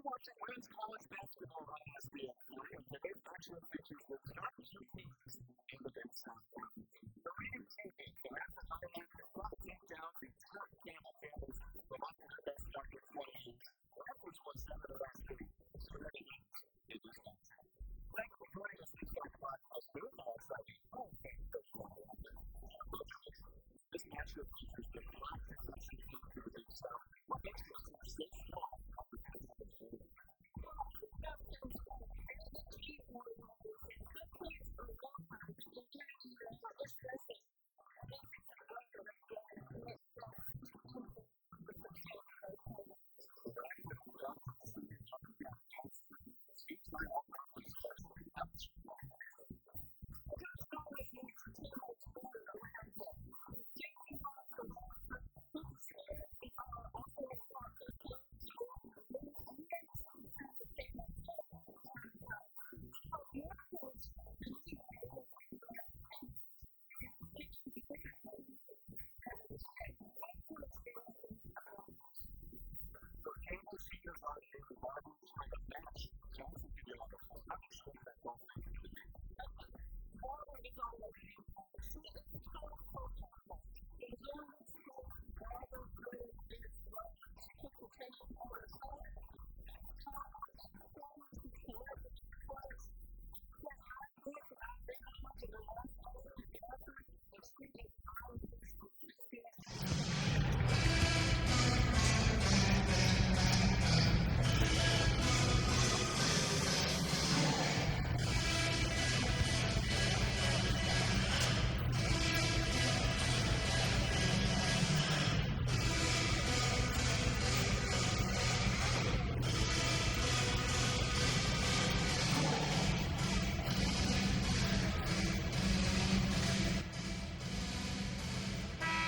watching men's college basketball on ESPN, and today's action features the top two teams in the Big South. The reigning champion, the Radford Highlanders, brought down the top Campbell Panthers from under the best record 28. Radford's won 7 of the last 3, so they're the 8 in this match. Thanks for joining us to talk about a football exciting home game first of all. This matchup features the top successive teams in the Big South. What makes this team so strong?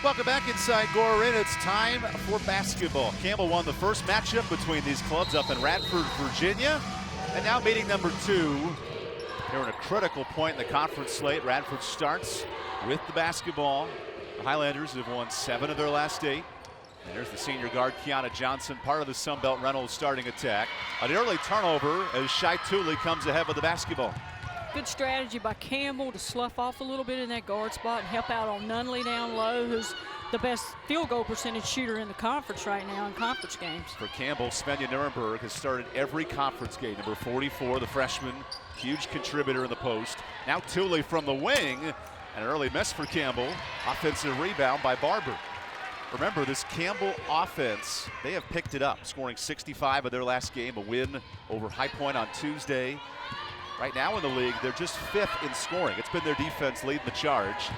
Welcome back inside Gore Arena. It's time for basketball. Campbell won the first matchup between these clubs up in Radford, Virginia. And now meeting number 2. They're at a critical point in the conference slate. Radford starts with the basketball. The Highlanders have won 7 of their last 8. And there's the senior guard, Kiana Johnson, part of the Sunbelt Reynolds starting attack. An early turnover as Shai Tooley comes ahead with the basketball. Good strategy by Campbell to slough off a little bit in that guard spot and help out on Nunley down low, who's the best field goal percentage shooter in the conference right now in conference games. For Campbell, Svenja Nuremberg has started every conference game. Number 44, the freshman, huge contributor in the post. Now Tooley from the wing, an early miss for Campbell. Offensive rebound by Barber. Remember, this Campbell offense, they have picked it up, scoring 65 of their last game, a win over High Point on Tuesday. Right now in the league, they're just 5th in scoring. It's been their defense leading the charge.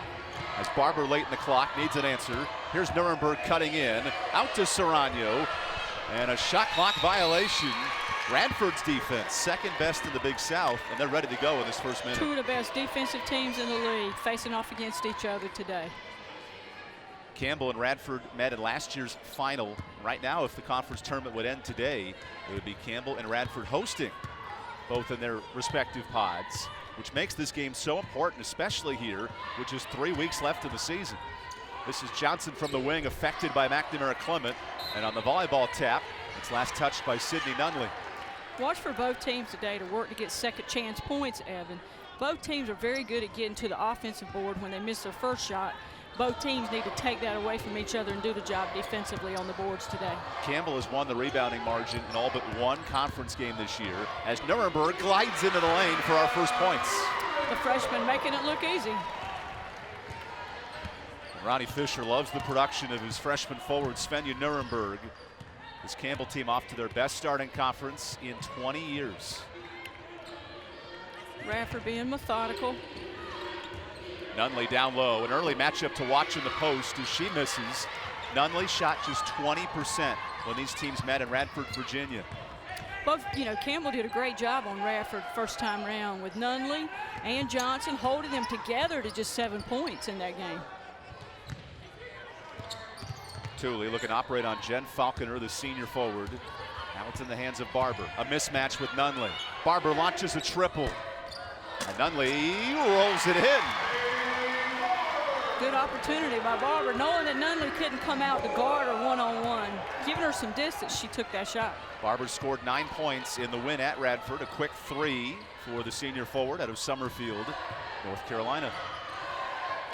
As Barber late in the clock needs an answer. Here's Nuremberg cutting in, out to Serrano, and a shot clock violation. Radford's defense, second best in the Big South, and they're ready to go in this first minute. 2 of the best defensive teams in the league facing off against each other today. Campbell and Radford met in last year's final. Right now, if the conference tournament would end today, it would be Campbell and Radford hosting, both in their respective pods, which makes this game so important, especially here, with just 3 weeks left in the season. This is Johnson from the wing, affected by McNamara Clement, and on the volleyball tap, it's last touched by Sydney Nunley. Watch for both teams today to work to get second chance points, Evan. Both teams are very good at getting to the offensive board when they miss their first shot. Both teams need to take that away from each other and do the job defensively on the boards today. Campbell has won the rebounding margin in all but 1 conference game this year as Nuremberg glides into the lane for our first points. The freshman making it look easy. Ronnie Fisher loves the production of his freshman forward, Svenja Nuremberg. This Campbell team off to their best start in conference in 20 years. Radford being methodical. Nunley down low, an early matchup to watch in the post as she misses. Nunley shot just 20% when these teams met in Radford, Virginia. Both, Campbell did a great job on Radford first time round with Nunley and Johnson holding them together to just 7 points in that game. Tooley looking to operate on Jen Falconer, the senior forward. Now it's in the hands of Barber. A mismatch with Nunley. Barber launches a triple. And Nunley rolls it in. Good opportunity by Barber, knowing that Nunley couldn't come out to guard her one-on-one. Giving her some distance, she took that shot. Barber scored 9 points in the win at Radford. A quick 3 for the senior forward out of Summerfield, North Carolina.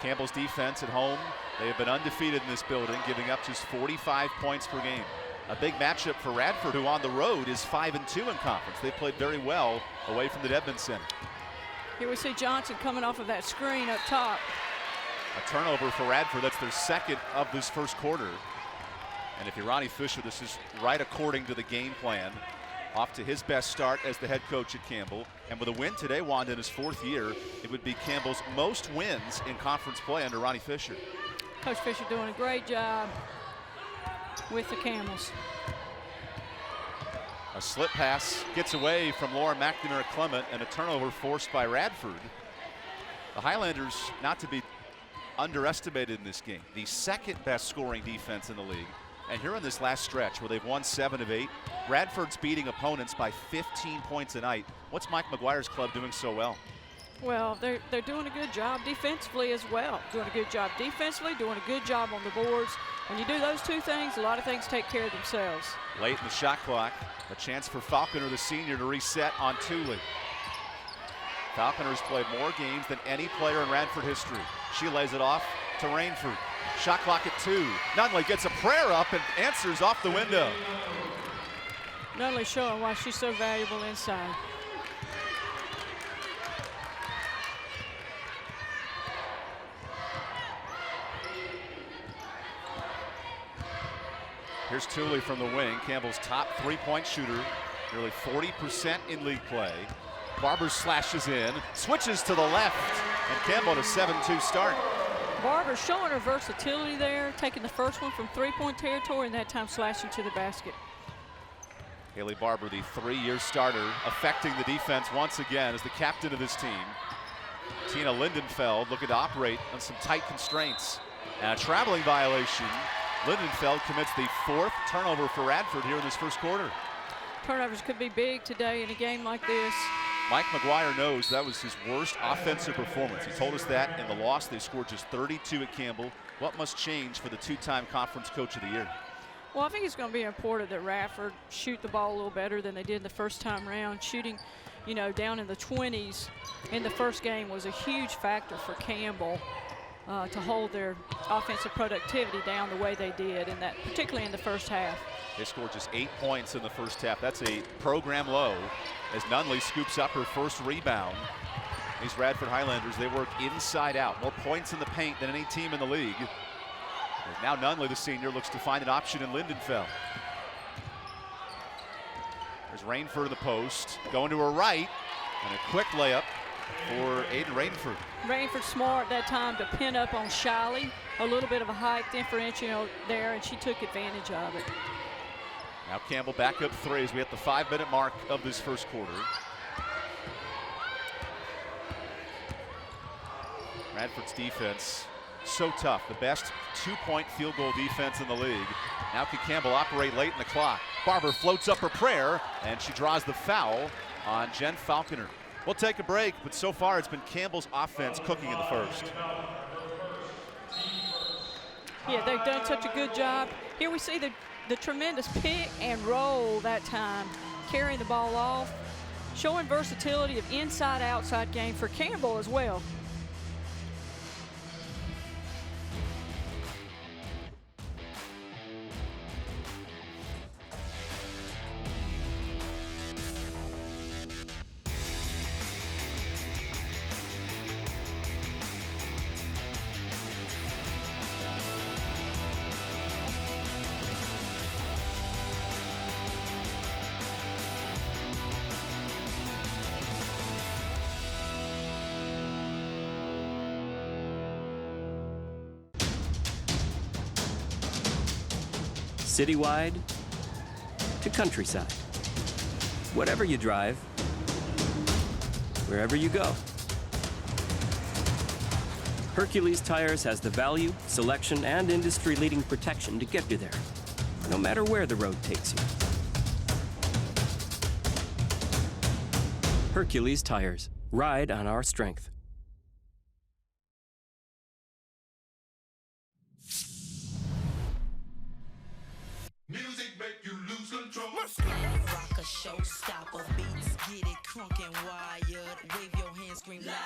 Campbell's defense at home, they have been undefeated in this building, giving up just 45 points per game. A big matchup for Radford, who on the road is 5-2 in conference. They played very well away from the Dedman Center. Here we see Johnson coming off of that screen up top. A turnover for Radford. That's their second of this first quarter. And if you're Ronnie Fisher, this is right according to the game plan. Off to his best start as the head coach at Campbell. And with a win today, Wanda, in his 4th year, it would be Campbell's most wins in conference play under Ronnie Fisher. Coach Fisher doing a great job with the Camels. A slip pass gets away from Lauren McNamara Clement, and a turnover forced by Radford. The Highlanders, not to be underestimated in this game, the 2nd best scoring defense in the league. And here in this last stretch where they've won 7 of 8, Radford's beating opponents by 15 points a night. What's Mike McGuire's club doing so well? Well, they're doing a good job defensively as well. Doing a good job defensively, doing a good job on the boards. When you do those 2 things, a lot of things take care of themselves. Late in the shot clock, a chance for Falconer, the senior, to reset on Thule. Falconer's played more games than any player in Radford history. She lays it off to Rainford. Shot clock at 2. Nunley gets a prayer up and answers off the window. Nunley showing why she's so valuable inside. Here's Thule from the wing, Campbell's top 3-point shooter, nearly 40% in league play. Barber slashes in, switches to the left, and Campbell at a 7-2 start. Barber showing her versatility there, taking the first one from 3-point territory and that time slashing to the basket. Haley Barber, the 3-year starter, affecting the defense once again as the captain of this team. Tina Lindenfeld looking to operate on some tight constraints. And a traveling violation. Lindenfeld commits the 4th turnover for Radford here in this first quarter. Turnovers could be big today in a game like this. Mike McGuire knows that was his worst offensive performance. He told us that in the loss. They scored just 32 at Campbell. What must change for the 2-time conference coach of the year? Well, I think it's going to be important that Radford shoot the ball a little better than they did the first time around. Shooting, down in the 20s in the first game was a huge factor for Campbell to hold their offensive productivity down the way they did, and that particularly in the first half. They scored just 8 points in the first half. That's a program low as Nunley scoops up her first rebound. These Radford Highlanders, they work inside out. More points in the paint than any team in the league. And now Nunley, the senior, looks to find an option in Lindenfeld. There's Rainford in the post, going to her right, and a quick layup for Aiden Rainford. Rainford smart that time to pin up on Shiley. A little bit of a height differential there, and she took advantage of it. Now Campbell back up 3 as we hit the 5-minute mark of this first quarter. Radford's defense, so tough. The best 2-point field goal defense in the league. Now can Campbell operate late in the clock. Barber floats up her prayer, and she draws the foul on Jen Falconer. We'll take a break, but so far it's been Campbell's offense cooking in the first. Yeah, they've done such a good job. Here we see the tremendous pick and roll that time, carrying the ball off, showing versatility of inside-outside game for Campbell as well. Citywide to countryside. Whatever you drive, wherever you go. Hercules Tires has the value, selection, and industry-leading protection to get you there, no matter where the road takes you. Hercules Tires. Ride on our strength. showstopper. Beats, get it crunk and wired. Wave your hands, scream loud.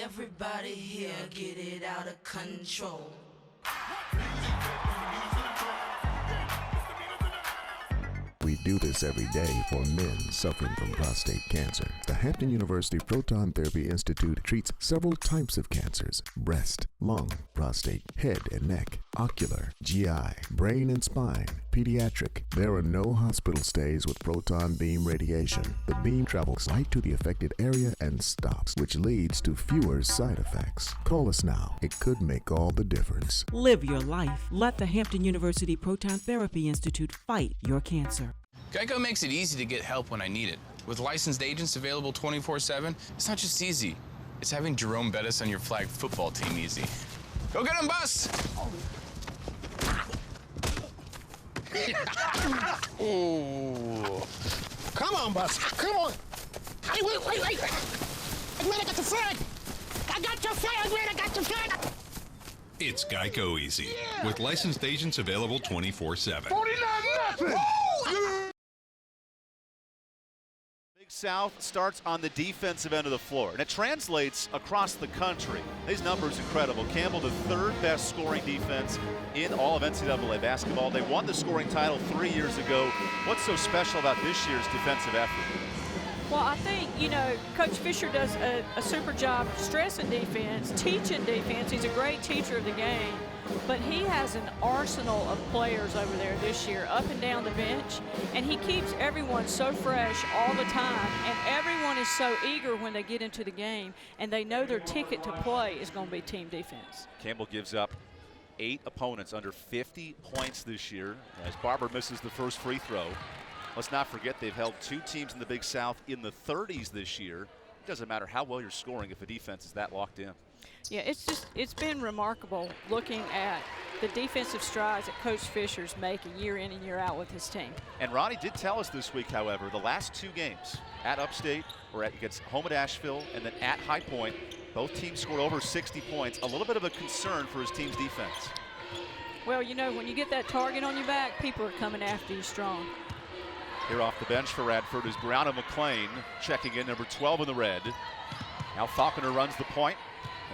Everybody here, get it out of control. We do this every day for men suffering from prostate cancer. The Hampton University Proton Therapy Institute treats several types of cancers: breast, lung, prostate, head and neck, ocular, GI, brain and spine, pediatric. There are no hospital stays with proton beam radiation. The beam travels right to the affected area and stops, which leads to fewer side effects. Call us now. It could make all the difference. Live your life. Let the Hampton University Proton Therapy Institute fight your cancer. Geico makes it easy to get help when I need it. With licensed agents available 24/7, it's not just easy. It's having Jerome Bettis on your flag football team easy. Go get him, Bus! Ooh. Come on, Bus. Come on. Hey, wait. I'm glad I got the flag. I got your flag. I'm glad I got your flag. It's Geico Easy, with licensed agents available 24/7. 49-0. Big South starts on the defensive end of the floor, and it translates across the country. These numbers incredible. Campbell, the third best scoring defense in all of NCAA basketball. They won the scoring title 3 years ago. What's so special about this year's defensive effort? Well, I think, Coach Fisher does a super job stressing defense, teaching defense. He's a great teacher of the game, but he has an arsenal of players over there this year, up and down the bench, and he keeps everyone so fresh all the time, and everyone is so eager when they get into the game, and they know their ticket to play is going to be team defense. Campbell gives up 8 opponents under 50 points this year as Barber misses the first free throw. Let's not forget they've held 2 teams in the Big South in the 30s this year. It doesn't matter how well you're scoring if a defense is that locked in. Yeah, it's been remarkable looking at the defensive strides that Coach Fisher's making year in and year out with his team. And Ronnie did tell us this week, however, the last 2 games at Upstate or against home at Asheville and then at High Point, both teams scored over 60 points. A little bit of a concern for his team's defense. Well, when you get that target on your back, people are coming after you strong. Here off the bench for Radford is Brown and McClain checking in, number 12 in the red. Now Falconer runs the point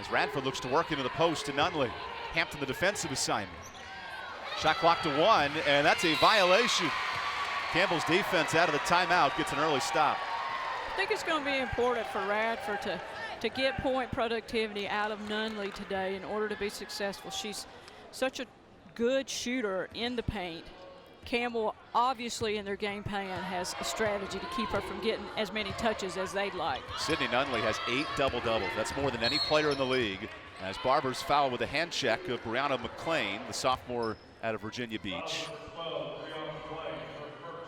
as Radford looks to work into the post to Nunley. Hampton the defensive assignment. Shot clock to 1, and that's a violation. Campbell's defense out of the timeout gets an early stop. I think it's going to be important for Radford to get point productivity out of Nunley today in order to be successful. She's such a good shooter in the paint. Campbell, obviously, in their game plan, has a strategy to keep her from getting as many touches as they'd like. Sydney Nunley has 8 double-doubles. That's more than any player in the league. As Barber's fouled with a hand check of Brianna McClain, the sophomore out of Virginia Beach.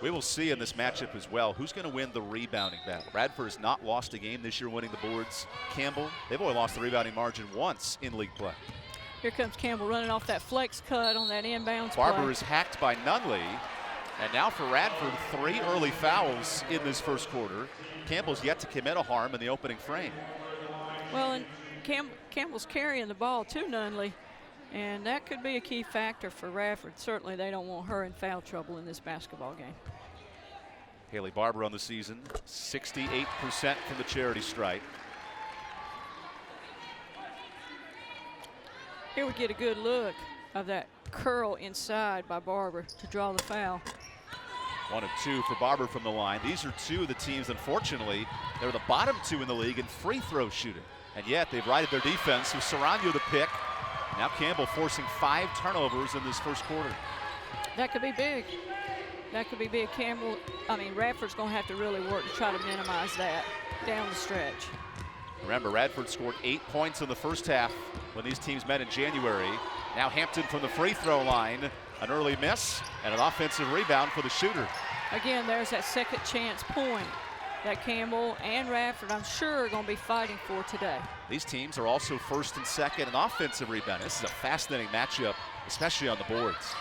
We will see in this matchup as well who's going to win the rebounding battle. Radford has not lost a game this year winning the boards. Campbell, they've only lost the rebounding margin once in league play. Here comes Campbell running off that flex cut on that inbounds Barber play. is hacked by Nunley. And now for Radford, 3 early fouls in this first quarter. Campbell's yet to commit a harm in the opening frame. Well, and Campbell's carrying the ball to Nunley, and that could be a key factor for Radford. Certainly they don't want her in foul trouble in this basketball game. Haley Barber on the season, 68% from the charity stripe. Here we get a good look of that curl inside by Barber to draw the foul. 1 of 2 for Barber from the line. These are 2 of the teams, unfortunately, they're the bottom 2 in the league in free throw shooting. And yet they've righted their defense with Serrano the pick. Now Campbell forcing 5 turnovers in this first quarter. That could be big. That could be big. Radford's going to have to really work to try to minimize that down the stretch. Remember, Radford scored 8 points in the first half when these teams met in January. Now Hampton from the free throw line, an early miss and an offensive rebound for the shooter. Again, there's that second chance point that Campbell and Radford, I'm sure, are going to be fighting for today. These teams are also first and second in offensive rebound. This is a fascinating matchup, especially on the boards.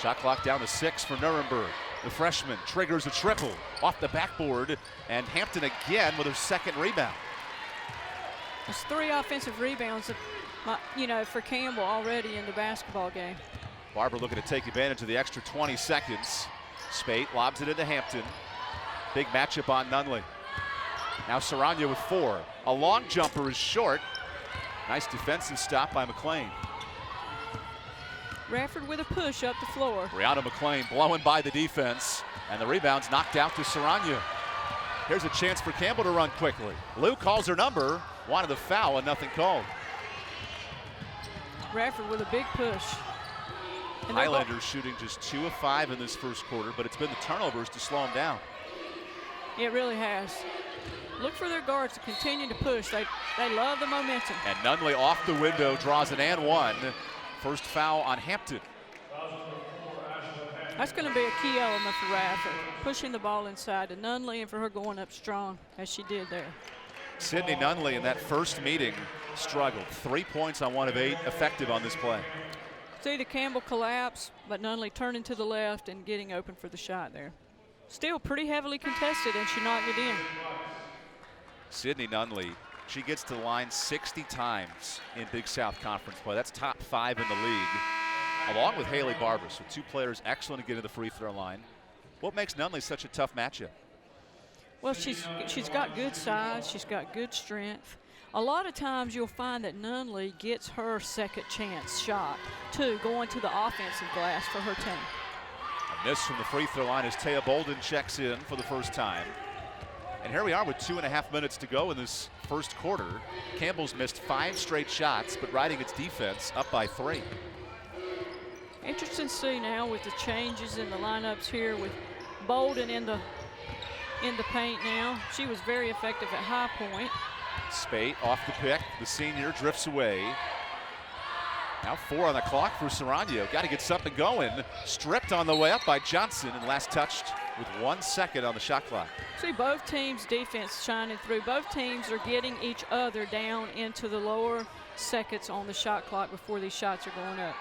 Shot clock down to 6 for Nuremberg. The freshman triggers a triple off the backboard, and Hampton again with her second rebound. There's 3 offensive rebounds, for Campbell already in the basketball game. Barber looking to take advantage of the extra 20 seconds. Spate lobs it into Hampton. Big matchup on Nunley. Now Saranya with 4. A long jumper is short. Nice defensive stop by McLean. Radford with a push up the floor. Brianna McLean blowing by the defense, and the rebound's knocked out to Saranya. Here's a chance for Campbell to run quickly. Lou calls her number, wanted the foul and nothing called. Radford with a big push. And Highlanders shooting just 2 of 5 in this first quarter, but it's been the turnovers to slow them down. It really has. Look for their guards to continue to push. They love the momentum. And Nunley off the window draws an and one. First foul on Hampton. That's going to be a key element for Radford, pushing the ball inside to Nunley and for her going up strong as she did there. Sydney Nunley in that first meeting struggled. 3 points on 1 of 8 effective on this play. See the Campbell collapse, but Nunley turning to the left and getting open for the shot there. Still pretty heavily contested, and she knocked it in. Sydney Nunley, she gets to the line 60 times in Big South Conference play. That's top 5 in the league, along with Haley Barber. So 2 players excellent to get to the free throw line. What makes Nunley such a tough matchup? Well, she's got good size. She's got good strength. A lot of times you'll find that Nunley gets her second chance shot, too, going to the offensive glass for her team. A miss from the free throw line as Taya Bolden checks in for the first time. And here we are with 2.5 minutes to go in this first quarter. Campbell's missed 5 straight shots, but riding its defense up by 3. Interesting to see now with the changes in the lineups here with Bolden in the paint now. She was very effective at high point. Spate off the pick. The senior drifts away. Now 4 on the clock for Saranya. Got to get something going. Stripped on the way up by Johnson and last touched with 1 second on the shot clock. See both teams' defense shining through. Both teams are getting each other down into the lower seconds on the shot clock before these shots are going up.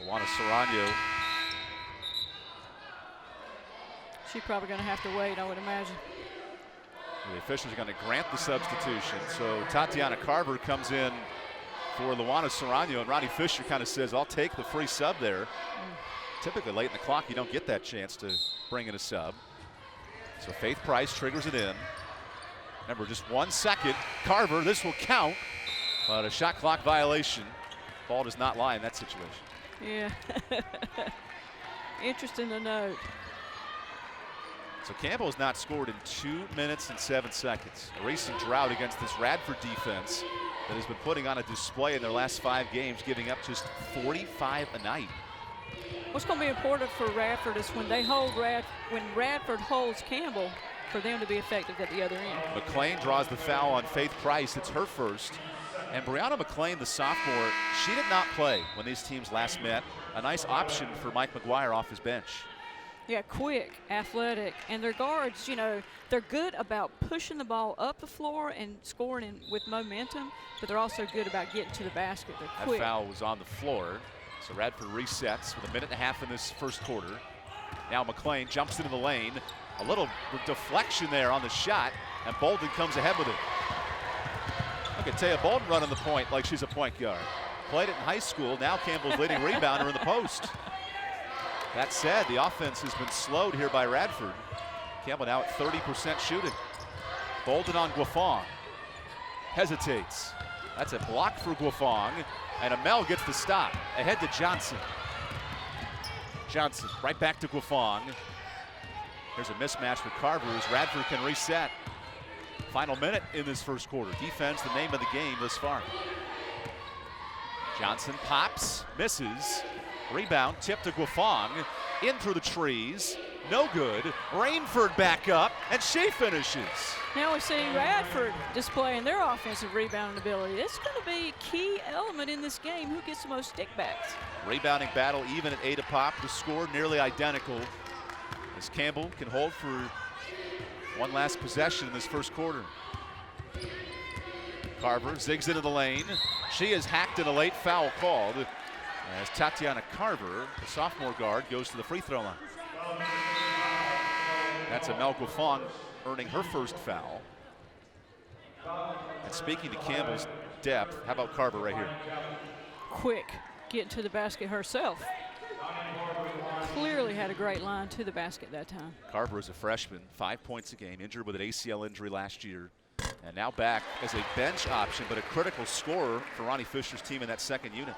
Luana Saranya. She's probably going to have to wait, I would imagine. The officials are going to grant the substitution. So Tatiana Carver comes in for Luana Saranya, and Ronnie Fisher kind of says, I'll take the free sub there. Typically late in the clock, you don't get that chance to bring in a sub. So Faith Price triggers it in. Remember, just 1 second. Carver, this will count, but a shot clock violation. Ball does not lie in that situation. Yeah. Interesting to note. So Campbell has not scored in 2 minutes and 7 seconds. A recent drought against this Radford defense that has been putting on a display in their last 5 games, giving up just 45 a night. What's going to be important for Radford is when Radford holds Campbell, for them to be effective at the other end. McLean draws the foul on Faith Price. It's her first. And Brianna McLean, the sophomore, she did not play when these teams last met. A nice option for Mike McGuire off his bench. Yeah, quick, athletic, and their guards, they're good about pushing the ball up the floor and scoring with momentum, but they're also good about getting to the basket. They're quick. That foul was on the floor, so Radford resets with 1.5 minutes in this first quarter. Now McLean jumps into the lane. A little deflection there on the shot, and Bolden comes ahead with it. Look at Taya Bolden running the point like she's a point guard. Played it in high school. Now Campbell's leading rebounder in the post. That said, the offense has been slowed here by Radford. Campbell now at 30% shooting. Bolden on Guafong. Hesitates. That's a block for Guafong. And Amel gets the stop. Ahead to Johnson. Johnson right back to Guafong. There's a mismatch with Carver as Radford can reset. Final minute in this first quarter. Defense, the name of the game thus far. Johnson pops, misses. Rebound, tip to Guafong. In through the trees. No good. Rainford back up, and she finishes. Now we're seeing Radford displaying their offensive rebounding ability. It's going to be a key element in this game. Who gets the most stickbacks? Rebounding battle even at 8 a pop. The score nearly identical as Campbell can hold for one last possession in this first quarter. Carver zigs into the lane. She is hacked in a late foul called as Tatiana Carver, the sophomore guard, goes to the free throw line. That's Amel Guafong earning her first foul. And speaking to Campbell's depth, how about Carver right here? Quick, getting to the basket herself. Clearly had a great line to the basket that time. Carver is a freshman, 5 points a game, injured with an ACL injury last year, and now back as a bench option, but a critical scorer for Ronnie Fisher's team in that second unit.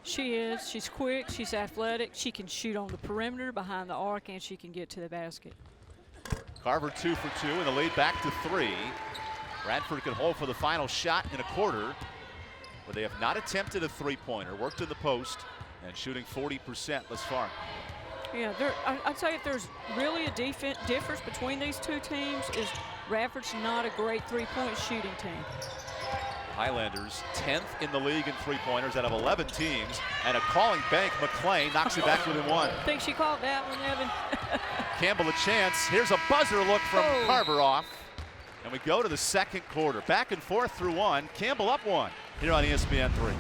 She is. She's quick. She's athletic. She can shoot on the perimeter, behind the arc, and she can get to the basket. Carver 2 for 2, and the lead back to 3. Radford could hold for the final shot in a quarter, where they have not attempted a three-pointer, worked in the post, and shooting 40% thus far. Yeah, I'd say if there's really a difference between these two teams is Radford's not a great three-point shooting team. Highlanders 10th in the league in three-pointers out of 11 teams, and a calling bank. McClain knocks it back within one. I think she called that one, Evan. Campbell a chance. Here's a buzzer look from Carver off. And we go to the second quarter. Back and forth through one. Campbell up one here on ESPN 3.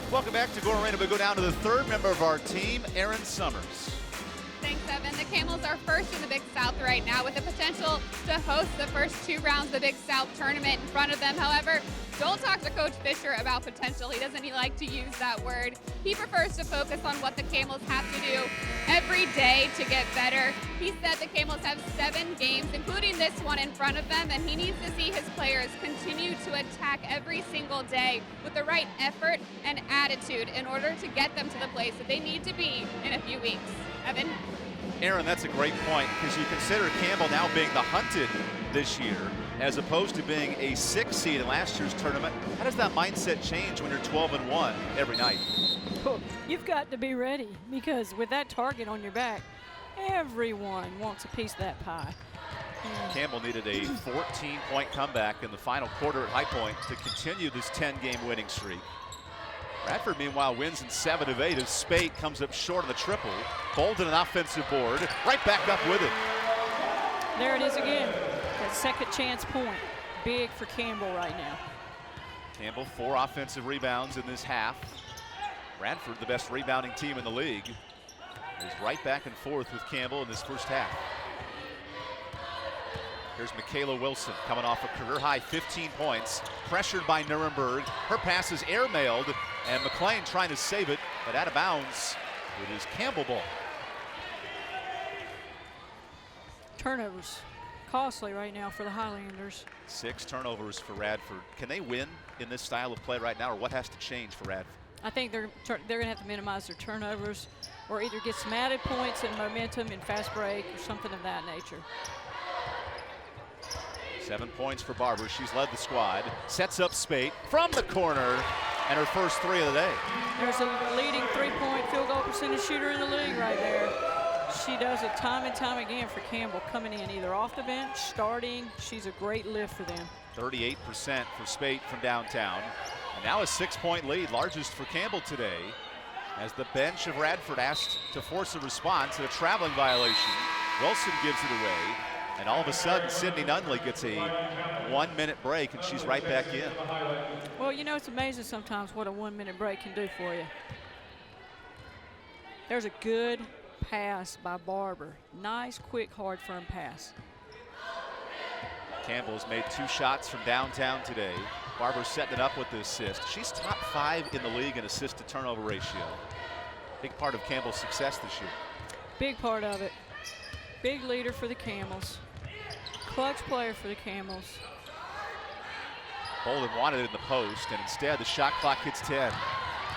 Welcome back to Gore Arena. We go down to the third member of our team, Aaron Summers. Thanks, Evan. The Camels are first in the Big South right now with the potential to host the first two rounds of the Big South tournament in front of them. However, don't talk to Coach Fisher about potential. He doesn't like to use that word. He prefers to focus on what the Camels have to do every day to get better. He said the Camels have 7 games, including this one in front of them, and he needs to see his players continue to attack every single day with the right effort and attitude in order to get them to the place that they need to be in a few weeks. Evan? Aaron, that's a great point, because you consider Campbell now being the hunted this year as opposed to being a 6 seed in last year's tournament. How does that mindset change when you're 12-1 every night? Well, you've got to be ready, because with that target on your back, everyone wants a piece of that pie. Campbell needed a 14-point comeback in the final quarter at High Point to continue this 10-game winning streak. Radford, meanwhile, wins in 7 of 8 as Spate comes up short of the triple. Bolden an offensive board, right back up with it. There it is again, that second chance point. Big for Campbell right now. Campbell 4 offensive rebounds in this half. Radford, the best rebounding team in the league, is right back and forth with Campbell in this first half. Here's Michaela Wilson coming off a career-high 15 points, pressured by Nuremberg. Her pass is airmailed, and McLean trying to save it, but out of bounds. It is Campbell ball. Turnovers. Costly right now for the Highlanders. 6 turnovers for Radford. Can they win in this style of play right now, or what has to change for Radford? I think they're going to have to minimize their turnovers or either get some added points and momentum in fast break or something of that nature. 7 points for Barber. She's led the squad. Sets up Spate from the corner, and her first 3 of the day. There's a leading 3-point field goal percentage shooter in the league right there. She does it time and time again for Campbell, coming in either off the bench, starting. She's a great lift for them. 38% for Spate from downtown. And now a 6-point lead, largest for Campbell today, as the bench of Radford asked to force a response at a traveling violation. Wilson gives it away, and all of a sudden Sydney Nunley gets a 1-minute break, and she's right back in. Well, you know, it's amazing sometimes what a 1-minute break can do for you. There's a good pass by Barber. Nice, quick, hard, firm pass. Campbell's made 2 shots from downtown today. Barber setting it up with the assist. She's top 5 in the league in assist to turnover ratio. Big part of Campbell's success this year. Big part of it. Big leader for the Camels. Clutch player for the Camels. Bolden wanted it in the post, and instead the shot clock hits 10.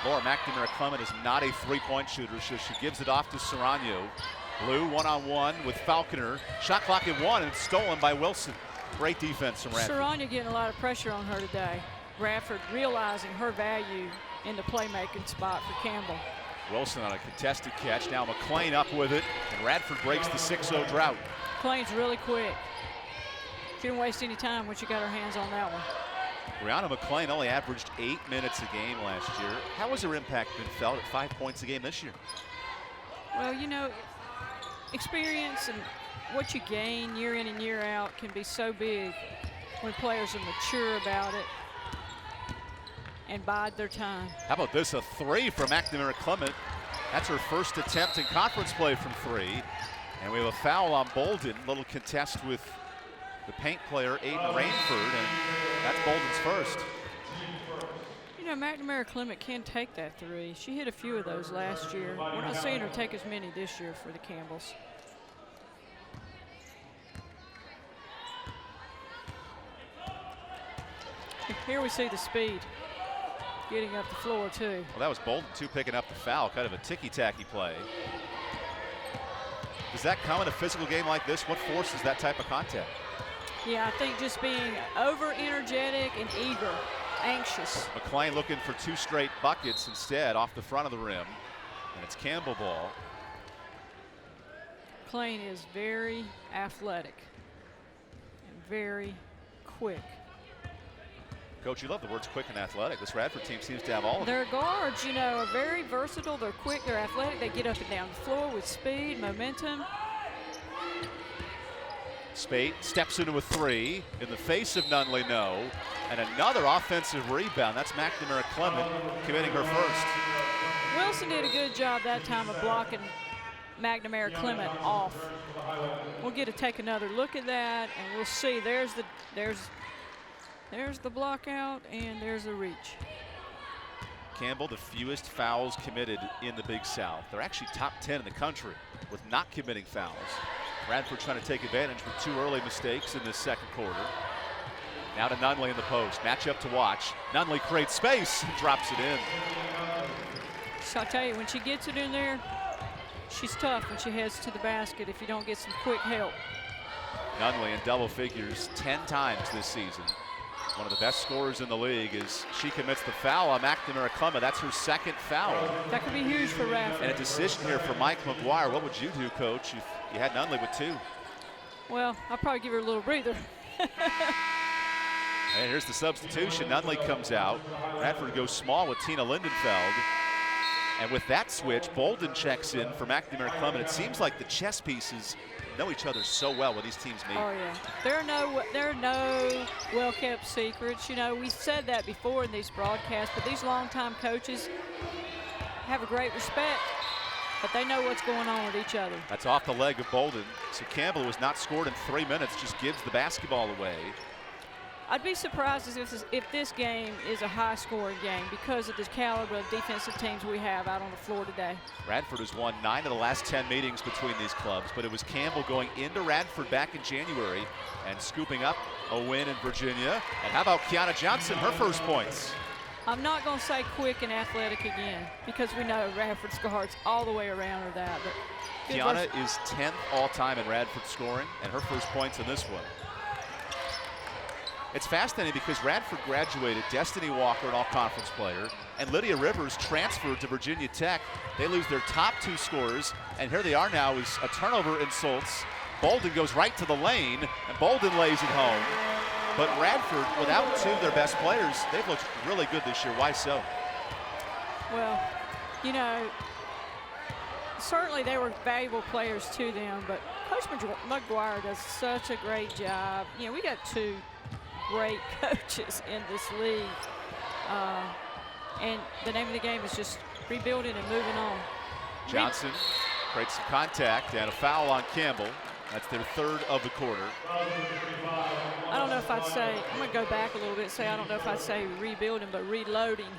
Laura McNamara-Clement is not a 3-point shooter, so she gives it off to Serrano. Blue one-on-one with Falconer. Shot clock at 1, and it's stolen by Wilson. Great defense from Radford. Serrano getting a lot of pressure on her today. Radford realizing her value in the playmaking spot for Campbell. Wilson on a contested catch. Now McLean up with it, and Radford breaks the 6-0 drought. McLean's really quick. She didn't waste any time when she got her hands on that one. Brianna McLean only averaged 8 minutes a game last year. How has her impact been felt at 5 points a game this year? Well, you know, experience and what you gain year in and year out can be so big when players are mature about it and bide their time. How about this, a 3 from McNamara-Clement. That's her first attempt in conference play from 3. And we have a foul on Bolden. Little contest with the paint player, Aiden Rainford, and that's Bolden's first. You know, McNamara-Clement can take that 3. She hit a few of those last year. We're not seeing her take as many this year for the Campbells. Here we see the speed getting up the floor too. Well, that was Bolden too, picking up the foul, kind of a ticky-tacky play. Does that come in a physical game like this? What forces that type of contact? Yeah, I think just being over-energetic and eager, anxious. McLean looking for 2 straight buckets instead off the front of the rim, and it's Campbell ball. McLean is very athletic and very quick. Coach, you love the words quick and athletic. This Radford team seems to have all of them. Their guards, you know, are very versatile. They're quick, they're athletic. They get up and down the floor with speed, momentum. Spate steps into a 3 in the face of Nunley, no. And another offensive rebound. That's McNamara-Clement committing her first. Wilson did a good job that time of blocking McNamara-Clement off. We'll get to take another look at that, and we'll see. There's the block out, and there's the reach. Campbell, the fewest fouls committed in the Big South. They're actually top 10 in the country with not committing fouls. Radford trying to take advantage with 2 early mistakes in this second quarter. Now to Nunley in the post. Matchup to watch. Nunley creates space and drops it in. So I'll tell you, when she gets it in there, she's tough when she heads to the basket if you don't get some quick help. Nunley in double figures 10 times this season. One of the best scorers in the league as she commits the foul on McNamara-Clement. That's her second foul. That could be huge for Radford. And a decision here for Mike McGuire. What would you do, Coach, if you had Nunley with 2? Well, I'll probably give her a little breather. And here's the substitution. Nunley comes out. Radford goes small with Tina Lindenfeld. And with that switch, Bolden checks in for McNamara-Clement. It seems like the chess pieces know each other so well when these teams meet. Oh yeah, there are no well-kept secrets. You know, we said that before in these broadcasts, but these longtime coaches have a great respect but they know what's going on with each other. That's off the leg of Bolden. So Campbell, who has not scored in 3 minutes, just gives the basketball away. I'd be surprised if this game is a high-scoring game because of the caliber of defensive teams we have out on the floor today. Radford has won 9 of the last 10 meetings between these clubs, but it was Campbell going into Radford back in January and scooping up a win in Virginia. And how about Kiana Johnson, her first points? I'm not going to say quick and athletic again because we know Radford's guards all the way around are that. But Kiana is 10th all-time in Radford scoring, and her first points in this one. It's fascinating because Radford graduated Destiny Walker, an all-conference player, and Lydia Rivers transferred to Virginia Tech. They lose their top 2 scorers, and here they are now as a turnover insults. Bolden goes right to the lane, and Bolden lays it home. But Radford, without 2 of their best players, they've looked really good this year. Why so? Well, you know, certainly they were valuable players to them, but Coach McGuire does such a great job. You know, we got 2 great coaches in this league. And the name of the game is just rebuilding and moving on. Johnson creates some contact and a foul on Campbell. That's their 3rd of the quarter. I don't know if I'd say, I'm going to go back a little bit and say I don't know if I'd say rebuilding, but reloading.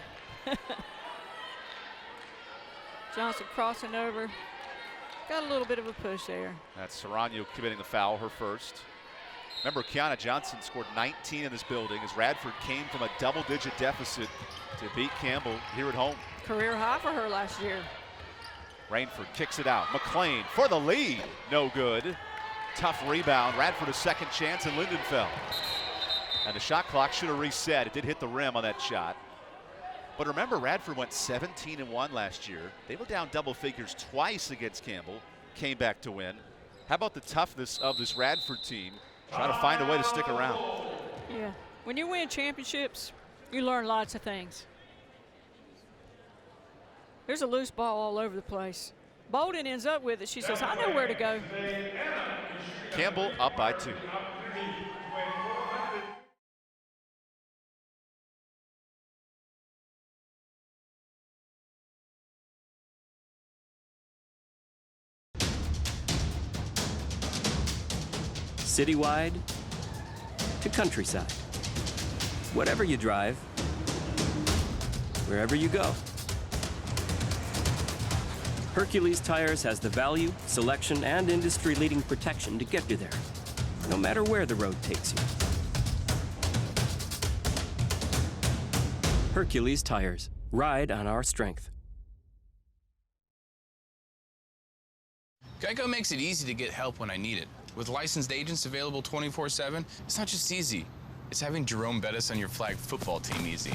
Johnson crossing over. Got a little bit of a push there. That's Serrano committing the foul, her first. Remember, Kiana Johnson scored 19 in this building as Radford came from a double-digit deficit to beat Campbell here at home. Career high for her last year. Rainford kicks it out. McLean for the lead. No good. Tough rebound. Radford a second chance, and Linden fell. And the shot clock should have reset. It did hit the rim on that shot. But remember, Radford went 17-1 last year. They were down double figures twice against Campbell. Came back to win. How about the toughness of this Radford team? Trying to find a way to stick around. Yeah, when you win championships, you learn lots of things. There's a loose ball all over the place. Bolden ends up with it. She says, I know where to go. Campbell up by 2. Citywide to countryside. Whatever you drive, wherever you go. Hercules Tires has the value, selection, and industry-leading protection to get you there, no matter where the road takes you. Hercules Tires. Ride on our strength. Geico makes it easy to get help when I need it. With licensed agents available 24/7, it's not just easy. It's having Jerome Bettis on your flag football team easy.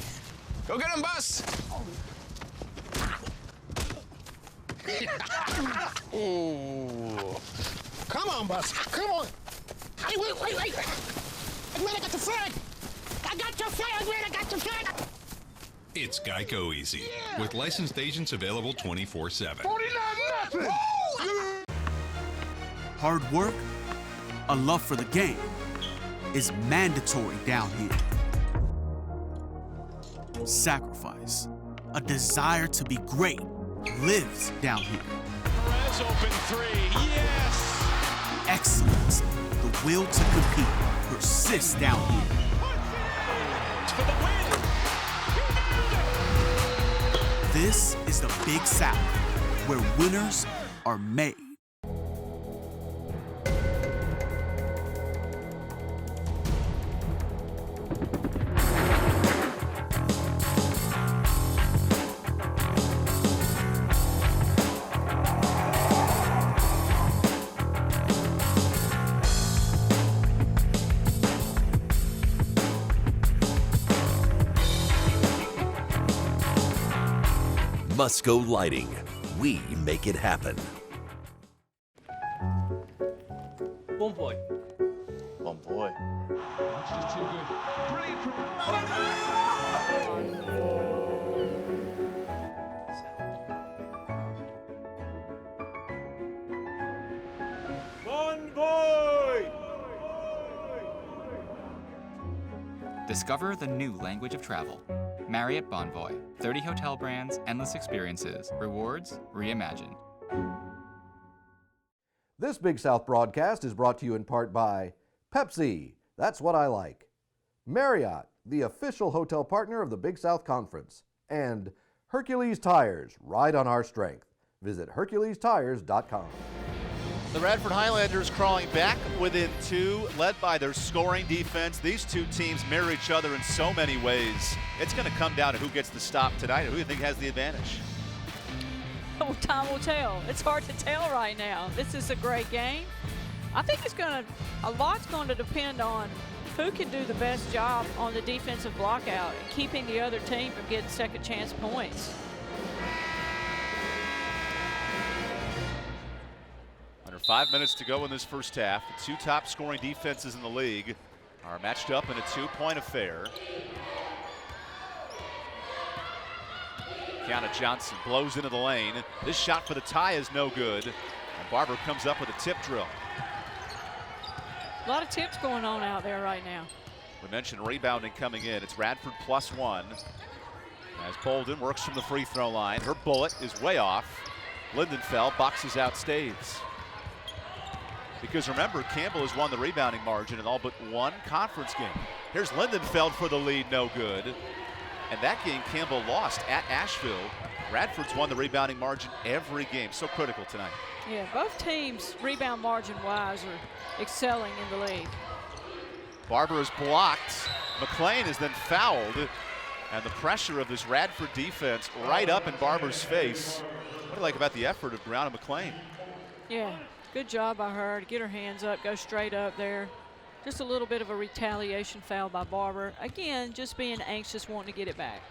Go get him, Bus! Oh. Come on, Bus. Come on. Hey, wait. I'm glad I got the flag. I got your flag. I'm glad I got your flag. It's Geico Easy, with licensed agents available 24/7. 49-0. Hard work, a love for the game, is mandatory down here. Sacrifice, a desire to be great, lives down here. Perez open 3, yes! Excellence, the will to compete, persists down here. For the win! This is the Big South, where winners are made. Musco Lighting. We make it happen. Bon boy. Bon boy. That's just too good. Brilliant. Bon boy! Discover the new language of travel. Marriott Bonvoy. 30 hotel brands, endless experiences, rewards, reimagined. This Big South broadcast is brought to you in part by Pepsi, that's what I like, Marriott, the official hotel partner of the Big South Conference, and Hercules Tires, ride on our strength. Visit HerculesTires.com. The Radford Highlanders crawling back within 2, led by their scoring defense. These two teams mirror each other in so many ways. It's going to come down to who gets the stop tonight and who you think has the advantage. Well, time will tell. It's hard to tell right now. This is a great game. I think a lot's going to depend on who can do the best job on the defensive blockout and keeping the other team from getting second chance points. Under 5 minutes to go in this first half. The two top scoring defenses in the league are matched up in a 2-point affair. Kiana Johnson blows into the lane. This shot for the tie is no good. And Barber comes up with a tip drill. A lot of tips going on out there right now. We mentioned rebounding coming in. It's Radford +1. As Bolden works from the free throw line. Her bullet is way off. Lindenfeld boxes out Staves. Because remember, Campbell has won the rebounding margin in all but one conference game. Here's Lindenfeld for the lead, no good. And that game Campbell lost at Asheville. Radford's won the rebounding margin every game. So critical tonight. Yeah, both teams rebound margin-wise are excelling in the league. Barber is blocked. McLean is then fouled. And the pressure of this Radford defense right up in Barber's face. What do you like about the effort of Brianna McLean? Yeah, good job by her to get her hands up, go straight up there. Just a little bit of a retaliation foul by Barber. Again, just being anxious, wanting to get it back.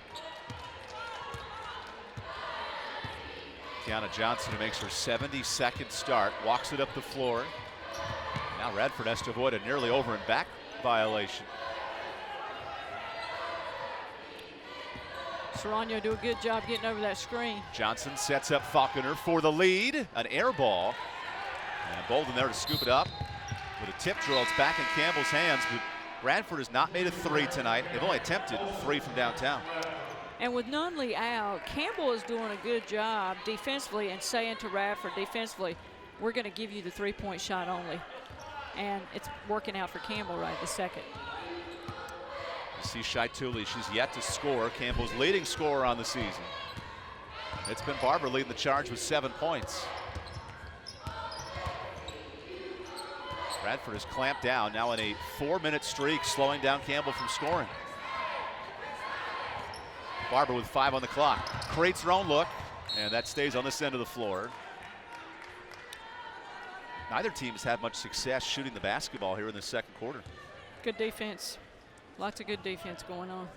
Kiana Johnson, who makes her 72nd start, walks it up the floor. Now Radford has to avoid a nearly over and back violation. Serrano do a good job getting over that screen. Johnson sets up Faulkner for the lead. An air ball. And Bolden there to scoop it up. With a tip drill, it's back in Campbell's hands, but Radford has not made a 3 tonight. They've only attempted 3 from downtown. And with Nunley out, Campbell is doing a good job defensively and saying to Radford defensively, we're going to give you the 3-point shot only. And it's working out for Campbell right this second. You see Shai Tooley, she's yet to score. Campbell's leading scorer on the season. It's been Barber leading the charge with 7 points. Radford has clamped down, now in a 4-minute streak, slowing down Campbell from scoring. Barber with 5 on the clock. Creates her own look, and that stays on this end of the floor. Neither team has had much success shooting the basketball here in the second quarter. Good defense. Lots of good defense going on.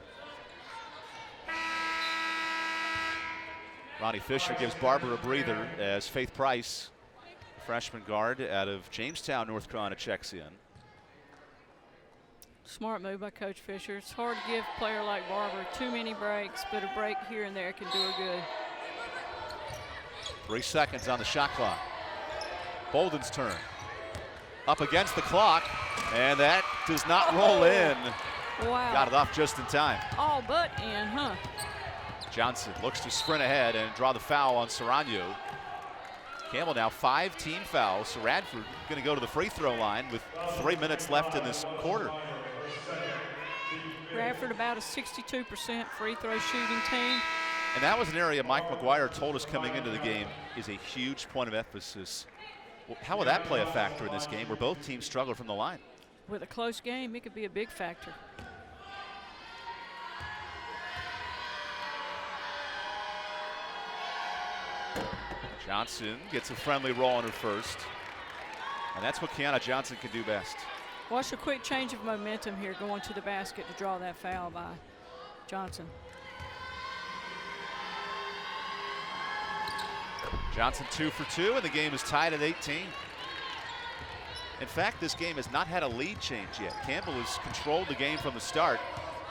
Ronnie Fisher gives Barber a breather as Faith Price, freshman guard out of Jamestown, North Carolina, checks in. Smart move by Coach Fisher. It's hard to give a player like Barber too many breaks, but a break here and there can do her good. 3 seconds on the shot clock. Bolden's turn. Up against the clock, and that does not roll in. Wow. Got it off just in time. All but in, huh? Johnson looks to sprint ahead and draw the foul on Serrano. Campbell now 5 team fouls, so Radford going to go to the free throw line with 3 minutes left in this quarter. Radford about a 62% free throw shooting team. And that was an area Mike McGuire told us coming into the game is a huge point of emphasis. Well, how will that play a factor in this game where both teams struggle from the line? With a close game, it could be a big factor. Johnson gets a friendly roll on her first. And that's what Kiana Johnson can do best. Watch a quick change of momentum here going to the basket to draw that foul by Johnson. Johnson 2 for 2, and the game is tied at 18. In fact, this game has not had a lead change yet. Campbell has controlled the game from the start.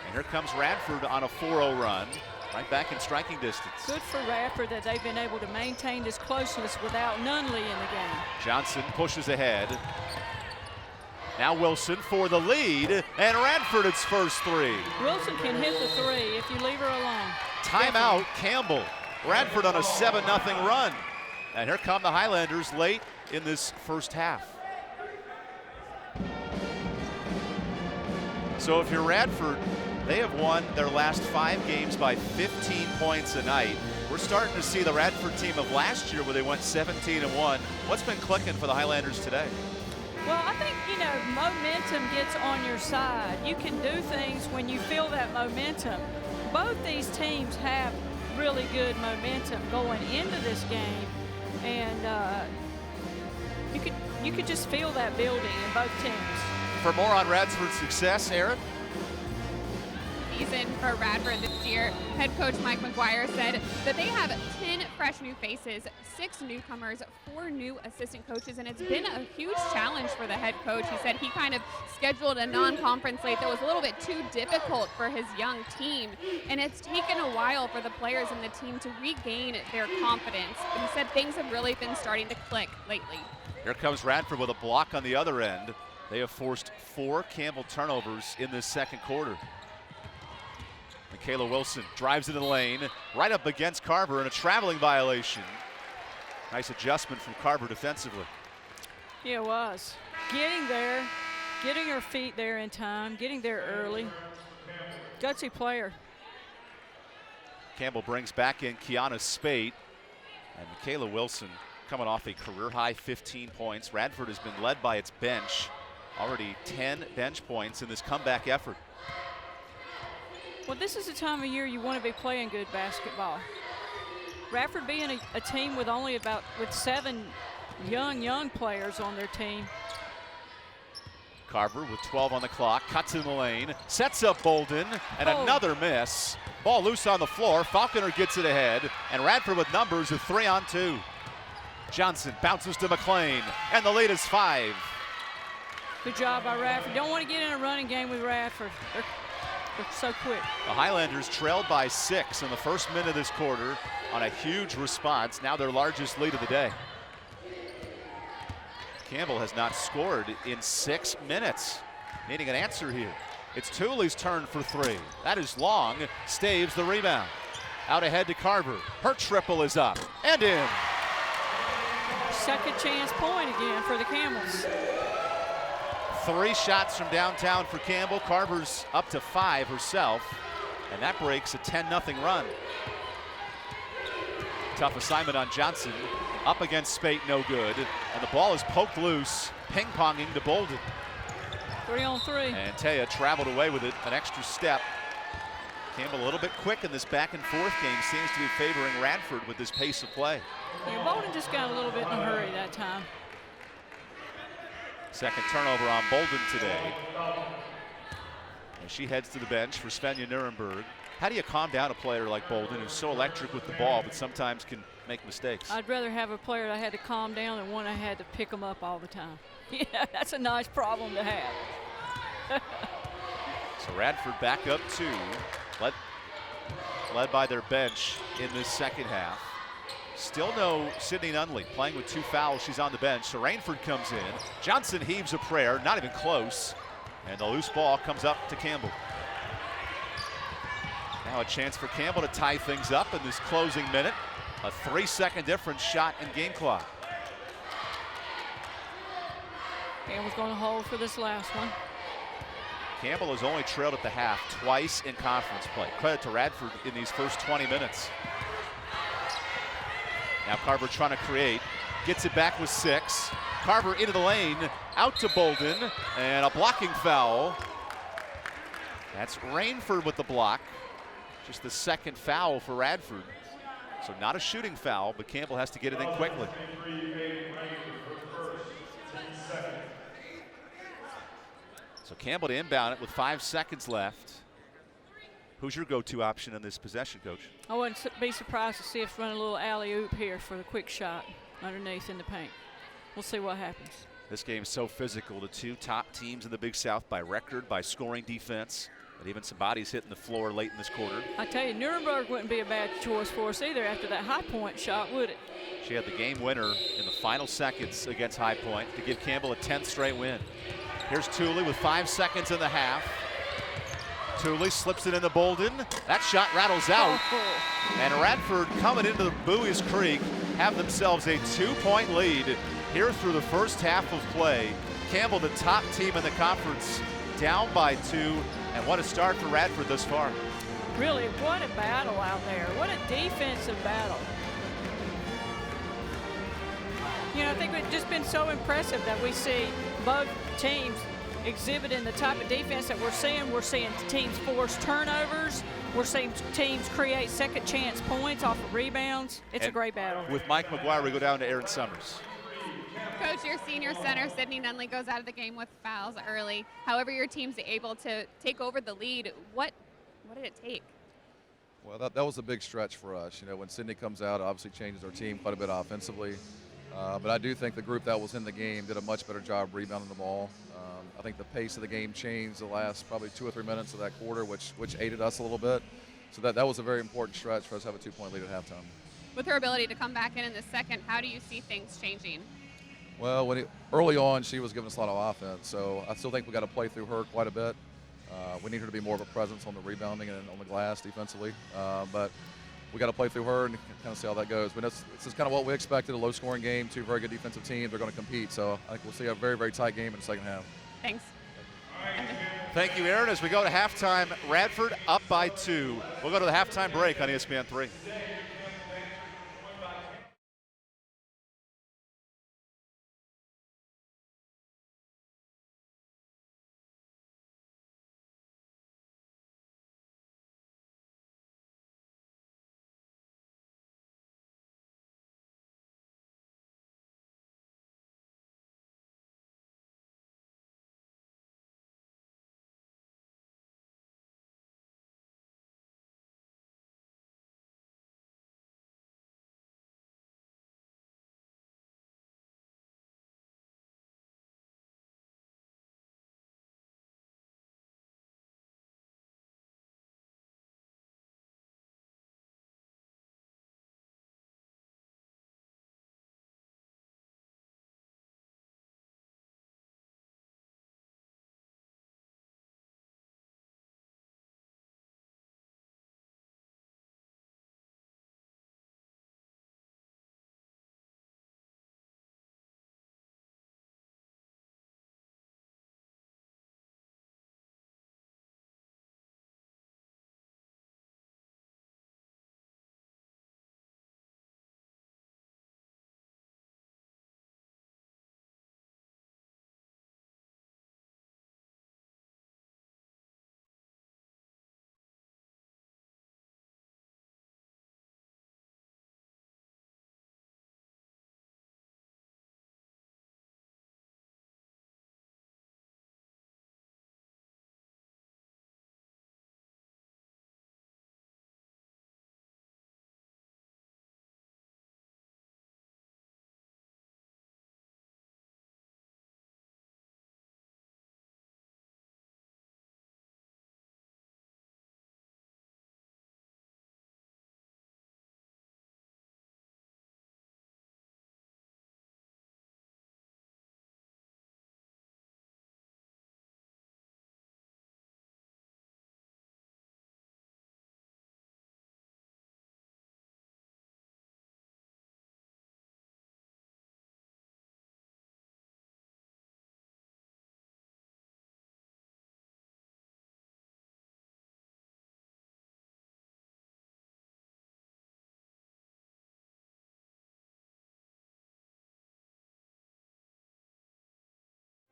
And here comes Radford on a 4-0 run. Right back in striking distance. Good for Radford that they've been able to maintain this closeness without Nunley in the game. Johnson pushes ahead. Now Wilson for the lead, and Radford its first 3. Wilson can hit the 3 if you leave her alone. Timeout, Campbell. Radford on a 7-0 run. And here come the Highlanders late in this first half. So if you're Radford, they have won their last 5 games by 15 points a night. We're starting to see the Radford team of last year where they went 17-1. What's been clicking for the Highlanders today? Well, I think, you know, momentum gets on your side. You can do things when you feel that momentum. Both these teams have really good momentum going into this game, and you could just feel that building in both teams. For more on Radford's success, Aaron? Season for Radford this year. Head coach Mike McGuire said that they have 10 fresh new faces, 6 newcomers, 4 new assistant coaches, and it's been a huge challenge for the head coach. He said he kind of scheduled a non-conference slate that was a little bit too difficult for his young team, and it's taken a while for the players and the team to regain their confidence. But he said things have really been starting to click lately. Here comes Radford with a block on the other end. They have forced 4 Campbell turnovers in this second quarter. Michaela Wilson drives into the lane, right up against Carver, and a traveling violation. Nice adjustment from Carver defensively. Yeah, it was. Getting there, getting her feet there in time, getting there early. Gutsy player. Campbell brings back in Kiana Spate, and Michaela Wilson coming off a career-high 15 points. Radford has been led by its bench. Already 10 bench points in this comeback effort. Well, this is the time of year you want to be playing good basketball. Radford being a team with only with 7 young players on their team. Carver with 12 on the clock, cuts in the lane, sets up Bolden, and another miss. Ball loose on the floor. Falconer gets it ahead, and Radford with numbers of 3-on-2. Johnson bounces to McLean, and the lead is 5. Good job by Radford. Don't want to get in a running game with Radford. They're so quick. The Highlanders trailed by 6 in the first minute of this quarter on a huge response, now their largest lead of the day. Campbell has not scored in 6 minutes. Needing an answer here. It's Tooley's turn for 3. That is long. Staves the rebound. Out ahead to Carver. Her triple is up and in. Second chance point again for the Camels. 3 shots from downtown for Campbell. Carver's up to 5 herself, and that breaks a 10-0 run. Tough assignment on Johnson. Up against Spate, no good. And the ball is poked loose, ping-ponging to Bolden. 3-on-3. And Taya traveled away with it, an extra step. Campbell a little bit quick in this back-and-forth game. Seems to be favoring Radford with this pace of play. Yeah, Bolden just got a little bit in a hurry that time. Second turnover on Bolden today. And she heads to the bench for Svenja Nuremberg. How do you calm down a player like Bolden, who's so electric with the ball, but sometimes can make mistakes? I'd rather have a player that had to calm down than one I had to pick them up all the time. Yeah, that's a nice problem to have. So Radford back up 2, led by their bench in this second half. Still no Sydney Nunley, playing with 2 fouls. She's on the bench. So Rainford comes in. Johnson heaves a prayer, not even close. And the loose ball comes up to Campbell. Now a chance for Campbell to tie things up in this closing minute. A 3-second difference shot in game clock. Campbell's going to hold for this last one. Campbell has only trailed at the half twice in conference play. Credit to Radford in these first 20 minutes. Now Carver trying to create, gets it back with 6. Carver into the lane, out to Bolden, and a blocking foul. That's Rainford with the block. Just the second foul for Radford. So not a shooting foul, but Campbell has to get it in quickly. So Campbell to inbound it with 5 seconds left. Who's your go-to option in this possession, Coach? I wouldn't be surprised to see us run a little alley-oop here for the quick shot underneath in the paint. We'll see what happens. This game's so physical. The 2 top teams in the Big South by record, by scoring defense, and even some bodies hitting the floor late in this quarter. I tell you, Nuremberg wouldn't be a bad choice for us either after that High Point shot, would it? She had the game winner in the final seconds against High Point to give Campbell a 10th straight win. Here's Tooley with 5 seconds in the half. Tooley slips it into Bolden. That shot rattles out. And Radford coming into the Bowie's Creek have themselves a 2-point lead here through the first half of play. Campbell, the top team in the conference, down by 2, and what a start for Radford thus far. Really, what a battle out there. What a defensive battle. You know, I think it's just been so impressive that we see both teams exhibiting the type of defense that we're seeing. We're seeing teams force turnovers. We're seeing teams create second chance points off of rebounds. It's a great battle. With Mike McGuire, we go down to Aaron Summers. Coach, your senior center, Sydney Nunley, goes out of the game with fouls early. However, your team's able to take over the lead. What did it take? Well, that was a big stretch for us. You know, when Sydney comes out, it obviously changes our team quite a bit offensively. But I do think the group that was in the game did a much better job rebounding the ball. I think the pace of the game changed the last probably 2 or 3 minutes of that quarter, which aided us a little bit. So that was a very important stretch for us to have a 2-point lead at halftime. With her ability to come back in the second, how do you see things changing? Well, early on, she was giving us a lot of offense, so I still think we got to play through her quite a bit. We need her to be more of a presence on the rebounding and on the glass defensively, but we got to play through her and kind of see how that goes. But this is kind of what we expected, a low-scoring game, 2 very good defensive teams. They're going to compete, so I think we'll see a very, very tight game in the second half. Thanks. Thank you, Aaron. As we go to halftime, Radford up by 2. We'll go to the halftime break on ESPN 3.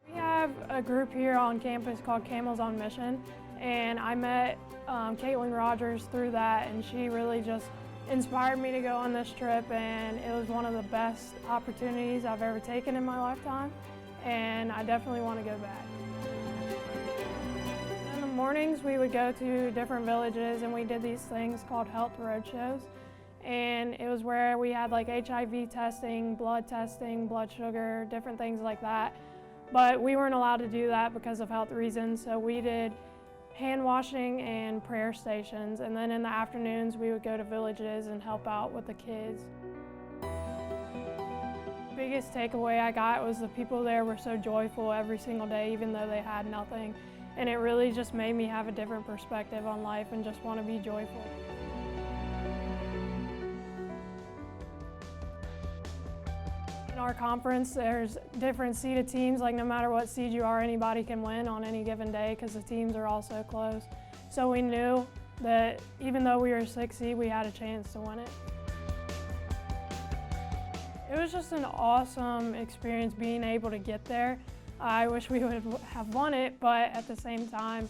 We have a group here on campus called Camels on Mission, and I met Caitlin Rogers through that, and she really just inspired me to go on this trip, and it was one of the best opportunities I've ever taken in my lifetime, and I definitely want to go back. In the mornings we would go to different villages and we did these things called health roadshows, and it was where we had like HIV testing, blood sugar, different things like that. But we weren't allowed to do that because of health reasons, so we did hand washing and prayer stations, and then in the afternoons we would go to villages and help out with the kids. The biggest takeaway I got was the people there were so joyful every single day, even though they had nothing, and it really just made me have a different perspective on life and just want to be joyful. our conference, there's different seeded teams. Like no matter what seed you are, anybody can win on any given day because the teams are all so close. So we knew that even though we were 6 seed, we had a chance to win it. It was just an awesome experience being able to get there. I wish we would have won it, but at the same time,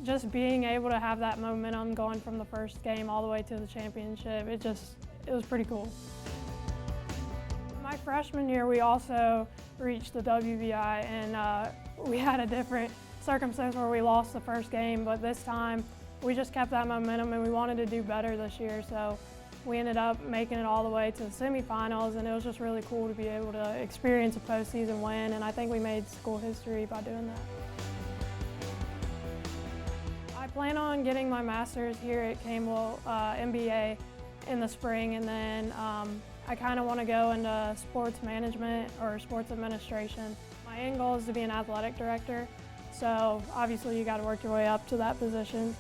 just being able to have that momentum going from the first game all the way to the championship, it was pretty cool. My freshman year, we also reached the WBI, and we had a different circumstance where we lost the first game, but this time we just kept that momentum and we wanted to do better this year, so we ended up making it all the way to the semifinals, and it was just really cool to be able to experience a postseason win, and I think we made school history by doing that. I plan on getting my master's here at Campbell MBA in the spring, and then I kind of want to go into sports management or sports administration. My end goal is to be an athletic director, so obviously you got to work your way up to that position.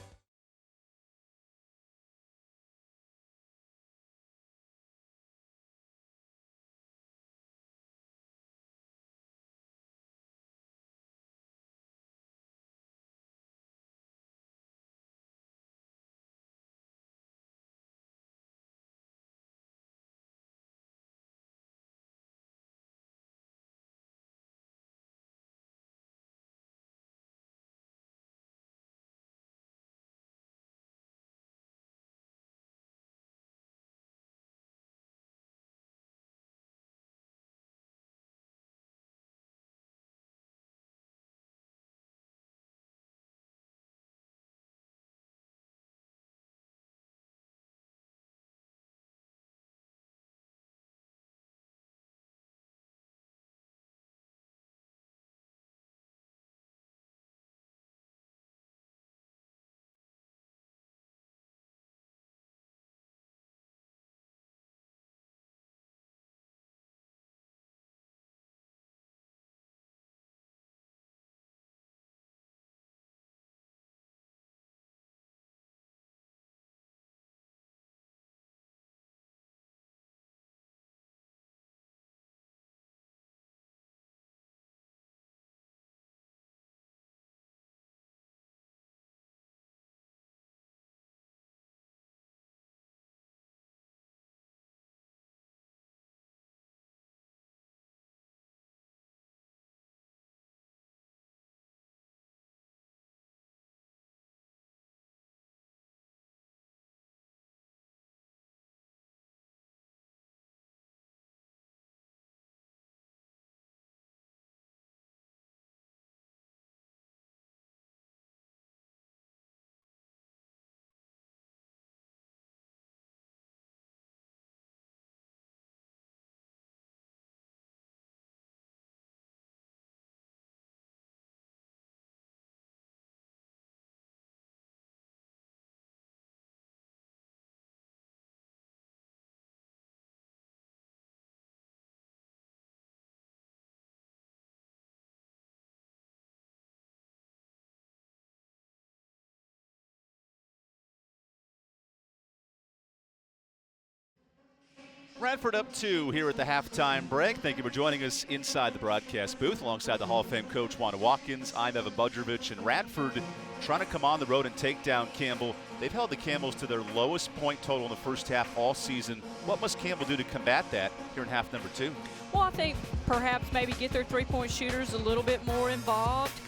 Radford up 2 here at the halftime break. Thank you for joining us inside the broadcast booth alongside the Hall of Fame coach Wanda Watkins. I'm Evan Budrovich, and Radford trying to come on the road and take down Campbell. They've held the Camels to their lowest point total in the first half all season. What must Campbell do to combat that here in half number 2? Well, I think perhaps maybe get their three-point shooters a little bit more involved.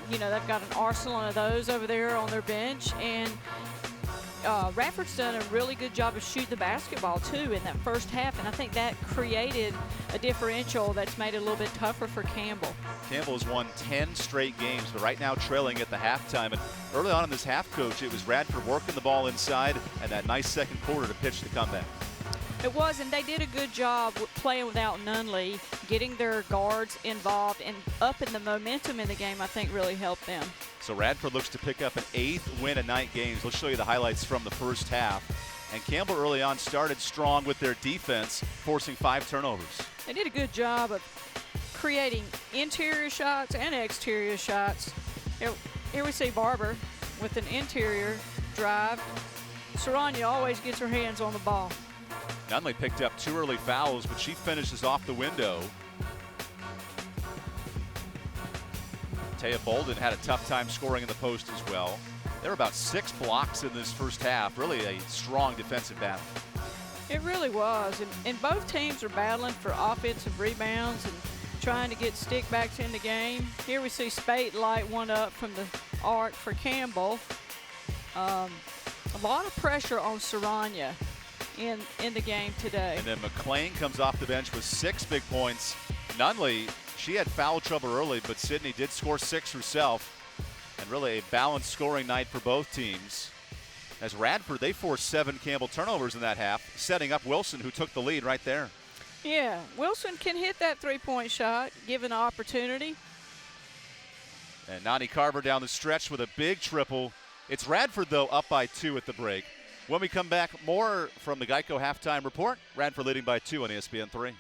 You know, they've got an arsenal of those over there on their bench, and Radford's done a really good job of shooting the basketball, too, in that first half, and I think that created a differential that's made it a little bit tougher for Campbell. Campbell has won 10 straight games, but right now trailing at the halftime. And early on in this half, Coach, it was Radford working the ball inside and that nice second quarter to pitch the comeback. It was, and they did a good job playing without Nunley, getting their guards involved, and upping the momentum in the game, I think, really helped them. So Radford looks to pick up an 8th win in 9 games. Let's show you the highlights from the first half. And Campbell early on started strong with their defense, forcing 5 turnovers. They did a good job of creating interior shots and exterior shots. Here we see Barber with an interior drive. Saranya always gets her hands on the ball. Nunley picked up 2 early fouls, but she finishes off the window. Taya Bolden had a tough time scoring in the post as well. There were about 6 blocks in this first half. Really a strong defensive battle. It really was, and both teams are battling for offensive rebounds and trying to get stickbacks in the game. Here we see Spate light one up from the arc for Campbell. A lot of pressure on Saranya in the game today. And then McLean comes off the bench with 6 big points. Nunley, she had foul trouble early, but Sydney did score 6 herself. And really a balanced scoring night for both teams. As Radford, they forced 7 Campbell turnovers in that half, setting up Wilson, who took the lead right there. Yeah, Wilson can hit that 3-point shot, given the opportunity. And Nani Carver down the stretch with a big triple. It's Radford, though, up by 2 at the break. When we come back, more from the Geico halftime report. Radford leading by 2 on ESPN3.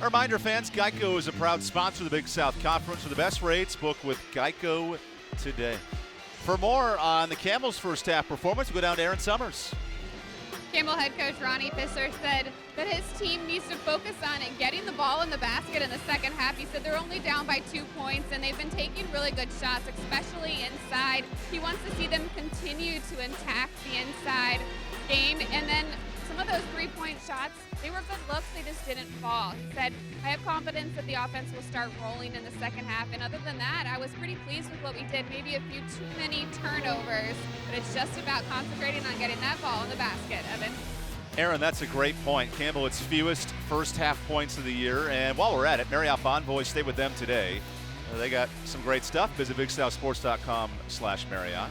A reminder, fans, Geico is a proud sponsor of the Big South Conference. For the best rates, book with Geico today. For more on the Campbell's first half performance, we'll go down to Aaron Summers. Campbell head coach Ronnie Pisser said that his team needs to focus on getting the ball in the basket in the second half. He said they're only down by 2 points, and they've been taking really good shots, especially inside. He wants to see them continue to attack the inside game, and then some of those 3-point shots, they were good looks, they just didn't fall. He said, I have confidence that the offense will start rolling in the second half, and other than that, I was pretty pleased with what we did. Maybe a few too many turnovers, but it's just about concentrating on getting that ball in the basket, Evan. Aaron, that's a great point. Campbell, its fewest first half points of the year. And while we're at it, Marriott Bonvoy, stay with them today. They got some great stuff. Visit BigSouthSports.com/Marriott.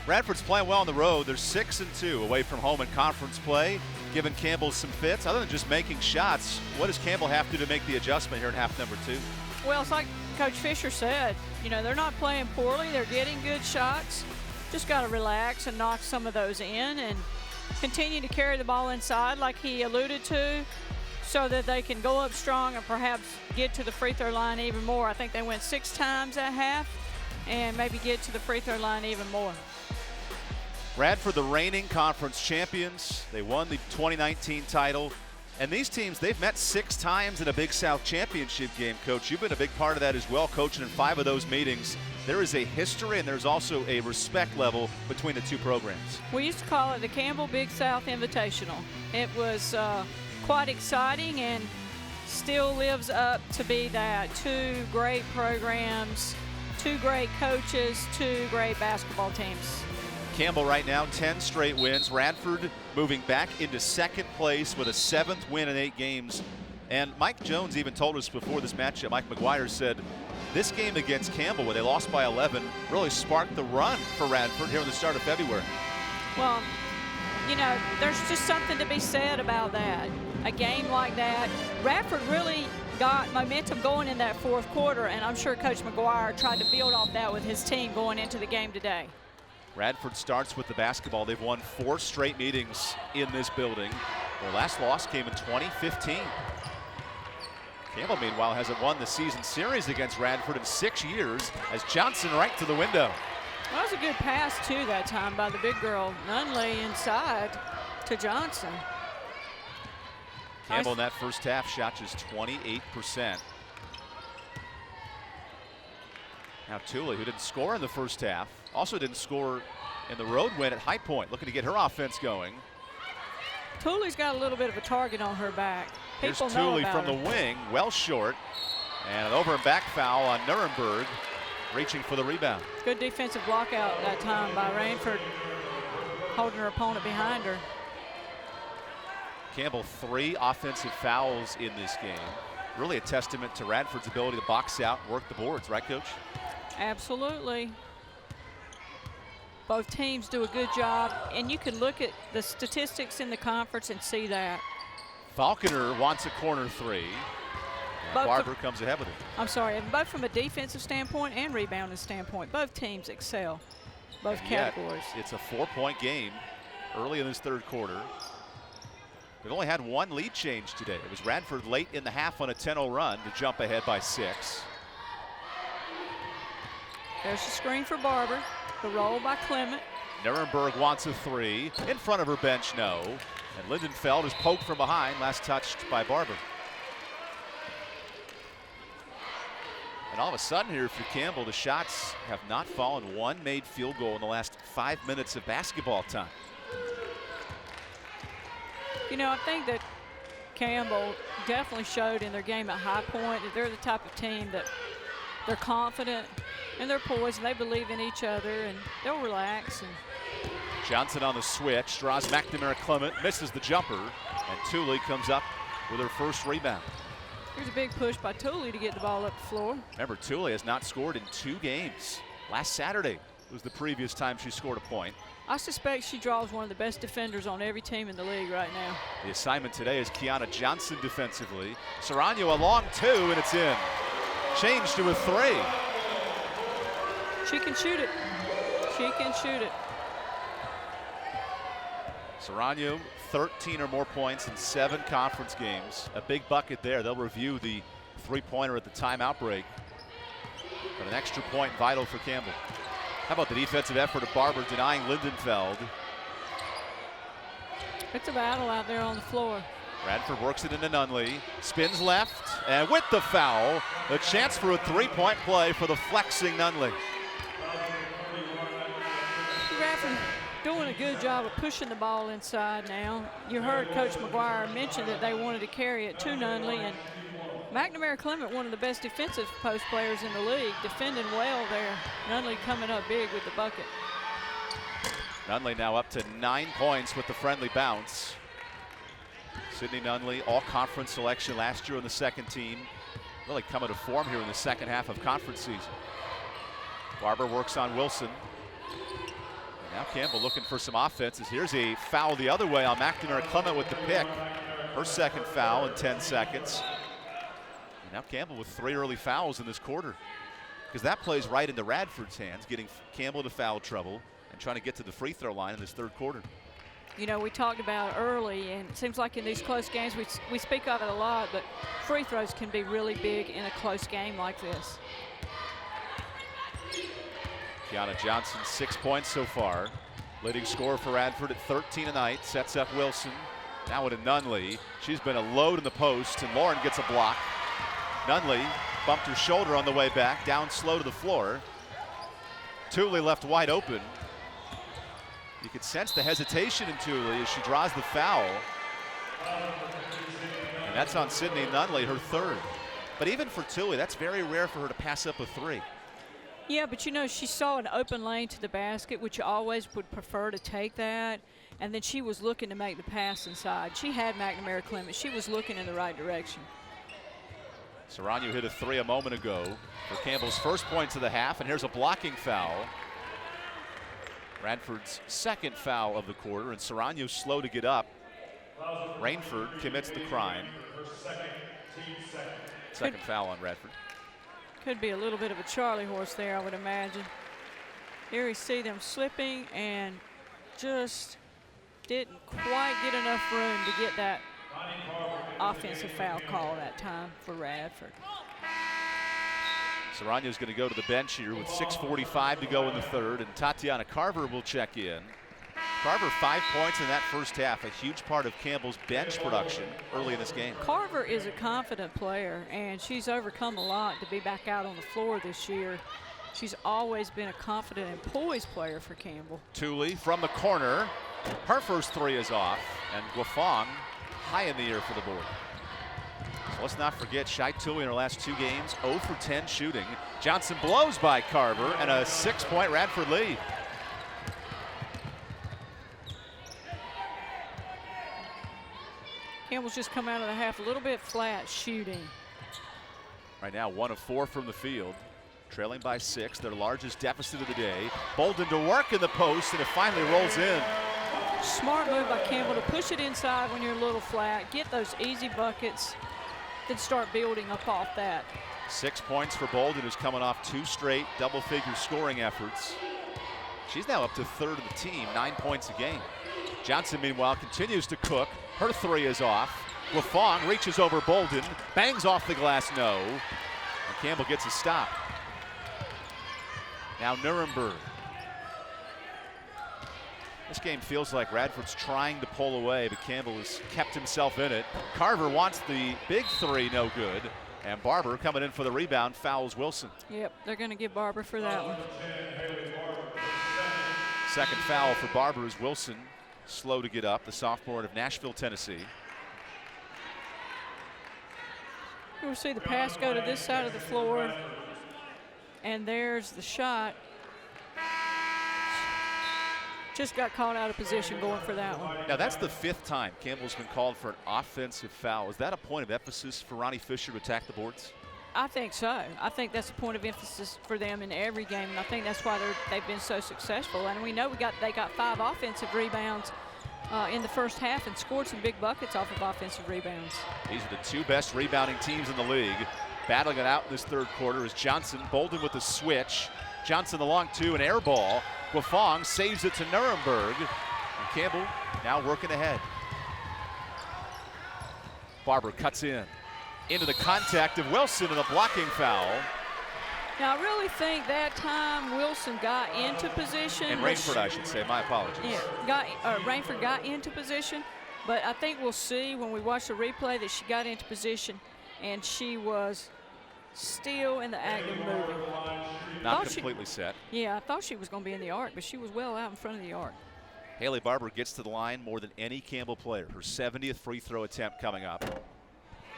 Radford's playing well on the road. They're 6-2 away from home in conference play, giving Campbell some fits. Other than just making shots, what does Campbell have to make the adjustment here in half number 2? Well, it's like Coach Fisher said, you know, they're not playing poorly. They're getting good shots. Just got to relax and knock some of those in and continue to carry the ball inside like he alluded to, so that they can go up strong and perhaps get to the free throw line even more. I think they went 6 times at half and maybe get to the free throw line even more. Radford, the reigning conference champions. They won the 2019 title. And these teams, they've met 6 times in a Big South championship game, Coach. You've been a big part of that as well, coaching in 5 of those meetings. There is a history and there's also a respect level between the 2 programs. We used to call it the Campbell Big South Invitational. It was quite exciting and still lives up to be that. 2 great programs, 2 great coaches, 2 great basketball teams. Campbell right now 10 straight wins. Radford moving back into 2nd place with a 7th win in 8 games. And Mike Jones even told us before this matchup, Mike McGuire said, this game against Campbell, where they lost by 11, really sparked the run for Radford here in the start of February. Well, you know, there's just something to be said about that. A game like that, Radford really got momentum going in that 4th quarter, and I'm sure Coach McGuire tried to build off that with his team going into the game today. Radford starts with the basketball. They've won 4 straight meetings in this building. Their last loss came in 2015. Campbell, meanwhile, hasn't won the season series against Radford in 6 years, as Johnson right to the window. That was a good pass, too, that time by the big girl. Nunley inside to Johnson. Campbell in that first half shot just 28%. Now Thule, who didn't score in the first half, also didn't score in the road win at High Point, looking to get her offense going. Thule's got a little bit of a target on her back. Here's Thule from the wing, well short, and an over and back foul on Nuremberg, reaching for the rebound. Good defensive block out that time by Rainford, holding her opponent behind her. Campbell 3 offensive fouls in this game. Really a testament to Radford's ability to box out and work the boards, right, Coach? Absolutely. Both teams do a good job, and you can look at the statistics in the conference and see that. Falconer wants a corner 3. Barber comes ahead with it. I'm sorry, both from a defensive standpoint and rebounding standpoint, both teams excel, both categories. It's a 4-point game early in this 3rd quarter. They've only had 1 lead change today. It was Radford late in the half on a 10-0 run to jump ahead by 6. There's the screen for Barber. The roll by Clement. Nuremberg wants a 3. In front of her bench, no. And Lindenfeld is poked from behind, last touched by Barber. And all of a sudden here for Campbell, the shots have not fallen. 1 made field goal in the last 5 minutes of basketball time. You know, I think that Campbell definitely showed in their game at High Point that they're the type of team that they're confident and they're poised and they believe in each other and they'll relax. And Johnson on the switch, draws McNamara Clement, misses the jumper, and Thule comes up with her first rebound. Here's a big push by Thule to get the ball up the floor. Remember, Thule has not scored in 2 games. Last Saturday was the previous time she scored a point. I suspect she draws one of the best defenders on every team in the league right now. The assignment today is Kiana Johnson defensively. Serrano a long 2, and it's in. Change to a 3. She can shoot it. She can shoot it. Serrano, 13 or more points in 7 conference games. A big bucket there. They'll review the 3-pointer at the timeout break. But an extra point vital for Campbell. How about the defensive effort of Barber denying Lindenfeld? It's a battle out there on the floor. Radford works it into Nunley, spins left, and with the foul, a chance for a 3-point play for the flexing Nunley. Radford doing a good job of pushing the ball inside now. You heard Coach McGuire mention that they wanted to carry it to Nunley, and McNamara Clement, one of the best defensive post players in the league, defending well there. Nunley coming up big with the bucket. Nunley now up to 9 points with the friendly bounce. Sydney Nunley, all-conference selection last year on the second team. Really coming to form here in the second half of conference season. Barber works on Wilson. And now Campbell looking for some offenses. Here's a foul the other way on McNamara Clement with the pick. Her second foul in 10 seconds. And now Campbell with 3 early fouls in this quarter. Because that plays right into Radford's hands, getting Campbell to foul trouble and trying to get to the free throw line in this third quarter. You know, we talked about early, and it seems like in these close games, we speak of it a lot, but free throws can be really big in a close game like this. Kiana Johnson, 6 points so far. Leading scorer for Radford at 13 tonight. Sets up Wilson. Now into Nunley. She's been a load in the post, and Lauren gets a block. Nunley bumped her shoulder on the way back, down slow to the floor. Thule left wide open. You could sense the hesitation in Thule as she draws the foul. And that's on Sydney Nunley, her third. But even for Thule, that's very rare for her to pass up a 3. Yeah, but you know, she saw an open lane to the basket, which you always would prefer to take that. And then she was looking to make the pass inside. She had McNamara Clement. She was looking in the right direction. Serrano hit a 3 a moment ago for Campbell's first points of the half, and here's a blocking foul. Radford's second foul of the quarter, and Serrano's slow to get up. Rainford commits the crime. Second foul on Radford. Could be a little bit of a Charlie horse there, I would imagine. Here you see them slipping and just didn't quite get enough room to get that offensive foul call that time for Radford. Serrano's going to go to the bench here with 6:45 to go in the third, and Tatiana Carver will check in. Carver 5 points in that first half, a huge part of Campbell's bench production early in this game. Carver is a confident player, and she's overcome a lot to be back out on the floor this year. She's always been a confident and poised player for Campbell. Thule from the corner. Her first 3 is off, and Guafong high in the air for the board. So let's not forget Shai Thule in her last 2 games, 0 for 10 shooting. Johnson blows by Carver, and a 6-point Radford lead. Campbell's just come out of the half a little bit flat shooting. Right now 1 of 4 from the field. Trailing by 6, their largest deficit of the day. Bolden to work in the post, and it finally rolls in. Smart move by Campbell to push it inside when you're a little flat, get those easy buckets, then start building up off that. 6 points for Bolden, who's coming off 2 straight double-figure scoring efforts. She's now up to third of the team, 9 points a game. Johnson, meanwhile, continues to cook. Her 3 is off. Guafong reaches over Bolden, bangs off the glass, no. And Campbell gets a stop. Now Nuremberg. This game feels like Radford's trying to pull away, but Campbell has kept himself in it. Carver wants the big 3, no good. And Barber coming in for the rebound, fouls Wilson. Yep, they're going to give Barber for that one. Second foul for Barber is Wilson. Slow to get up, the sophomore out of Nashville, Tennessee. We'll see the pass go to this side of the floor. And there's the shot. Just got caught out of position going for that one. Now that's the 5th time Campbell's been called for an offensive foul. Is that a point of emphasis for Ronnie Fisher to attack the boards? I think so. I think that's a point of emphasis for them in every game, and I think that's why they've been so successful. And we know they got 5 offensive rebounds in the first half and scored some big buckets off of offensive rebounds. These are the 2 best rebounding teams in the league. Battling it out in this third quarter is Johnson. Bolden with the switch. Johnson the long 2, an air ball. Guafong saves it to Nuremberg. And Campbell now working ahead. Barber cuts in. Into the contact of Wilson and a blocking foul. Now, I really think that time Wilson got into position. And Rainford, I should say. My apologies. Yeah, Rainford got into position, but I think we'll see when we watch the replay that she got into position and she was still in the act of moving. Not completely set. Yeah, I thought she was going to be in the arc, but she was well out in front of the arc. Haley Barber gets to the line more than any Campbell player. Her 70th free throw attempt coming up.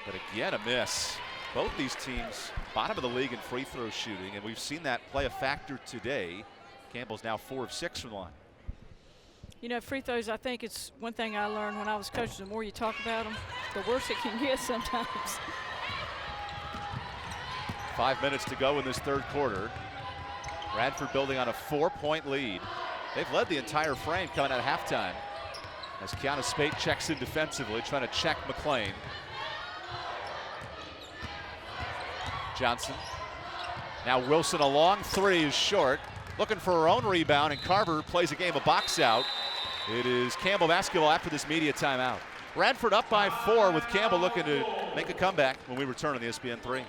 But again, a miss. Both these teams bottom of the league in free throw shooting, and we've seen that play a factor today. Campbell's now 4 of 6 from the line. You know, free throws, I think it's one thing I learned when I was coaching. The more you talk about them, the worse it can get sometimes. 5 minutes to go in this third quarter. Radford building on a 4-point lead. They've led the entire frame coming out of halftime. As Kiana Spate checks in defensively, trying to check McLean. Johnson. Now Wilson, a long three is short. Looking for her own rebound, and Carver plays a game of box out. It is Campbell basketball after this media timeout. Radford up by 4 with Campbell looking to make a comeback when we return on the ESPN3.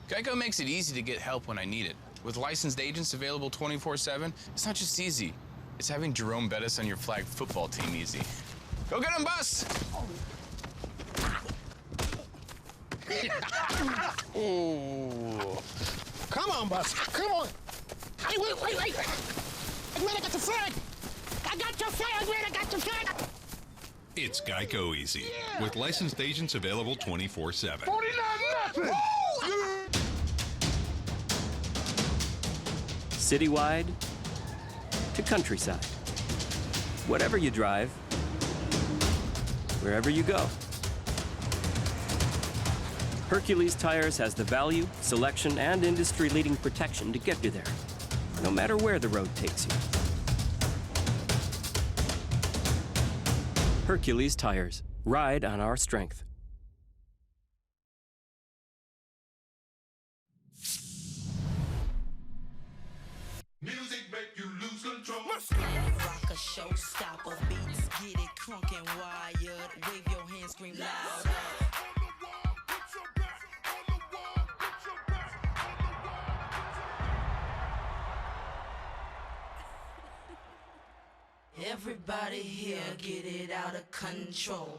Geico makes it easy to get help when I need it. With licensed agents available 24/7, it's not just easy. It's having Jerome Bettis on your flag football team easy. Go get him, Bus! Ooh. Come on, Bus. Come on. Hey, wait. Man, I got the flag. I got your flag, man. I got your flag. It's Geico Easy. With licensed agents available 24/7. 49-0. Citywide to countryside. Whatever you drive, wherever you go. Hercules Tires has the value, selection, and industry-leading protection to get you there, no matter where the road takes you. Hercules Tires. Ride on our strength. Music make you lose control. Rock a showstopper, beats get it crunk and wired. Wave your hands, scream loud. Everybody here get it out of control.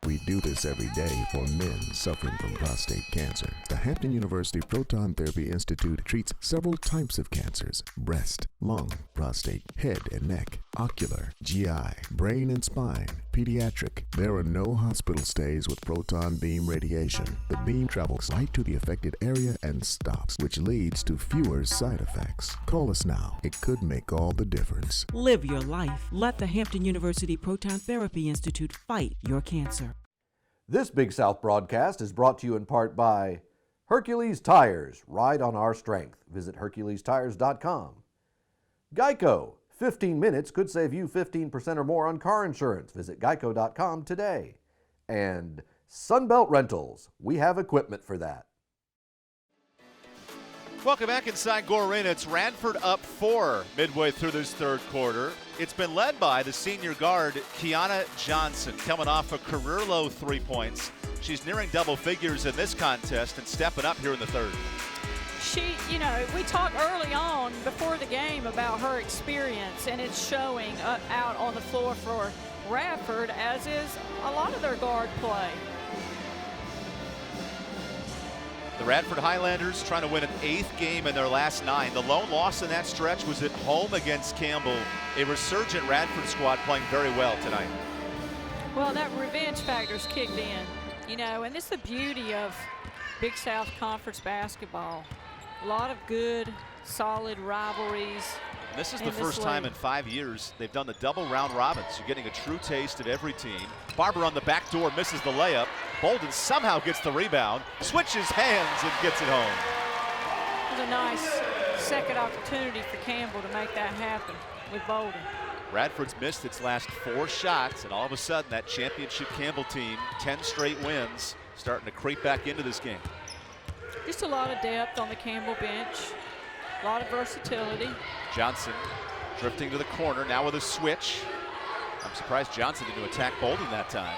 We do this every day for men suffering from prostate cancer. The Hampton University Proton Therapy Institute treats several types of cancers: breast, lung, prostate, head and neck, ocular, GI, brain and spine, pediatric. There are no hospital stays with proton beam radiation. The beam travels right to the affected area and stops, which leads to fewer side effects. Call us now. It could make all the difference. Live your life. Let the Hampton University Proton Therapy Institute fight your cancer. This Big South broadcast is brought to you in part by Hercules Tires. Ride on our strength. Visit HerculesTires.com. Geico. 15 minutes could save you 15% or more on car insurance. Visit Geico.com today. And Sunbelt Rentals. We have equipment for that. Welcome back inside Gore Arena. It's Radford up 4 midway through this third quarter. It's been led by the senior guard, Kiana Johnson, coming off a career-low 3 points. She's nearing double figures in this contest and stepping up here in the third. We talked early on before the game about her experience, and it's showing out on the floor for Radford, as is a lot of their guard play. The Radford Highlanders trying to win an 8th game in their last 9. The lone loss in that stretch was at home against Campbell. A resurgent Radford squad playing very well tonight. Well, that revenge factor's kicked in, and this is the beauty of Big South Conference basketball. A lot of good, solid rivalries. This is the first time in 5 years they've done the double round robins. You're getting a true taste of every team. Barber on the back door misses the layup. Bolden somehow gets the rebound, switches hands and gets it home. It was a nice second opportunity for Campbell to make that happen with Bolden. Radford's missed its last 4 shots, and all of a sudden that championship Campbell team, 10 straight wins, starting to creep back into this game. Just a lot of depth on the Campbell bench, a lot of versatility. Johnson drifting to the corner, now with a switch. I'm surprised Johnson didn't attack Bolden that time.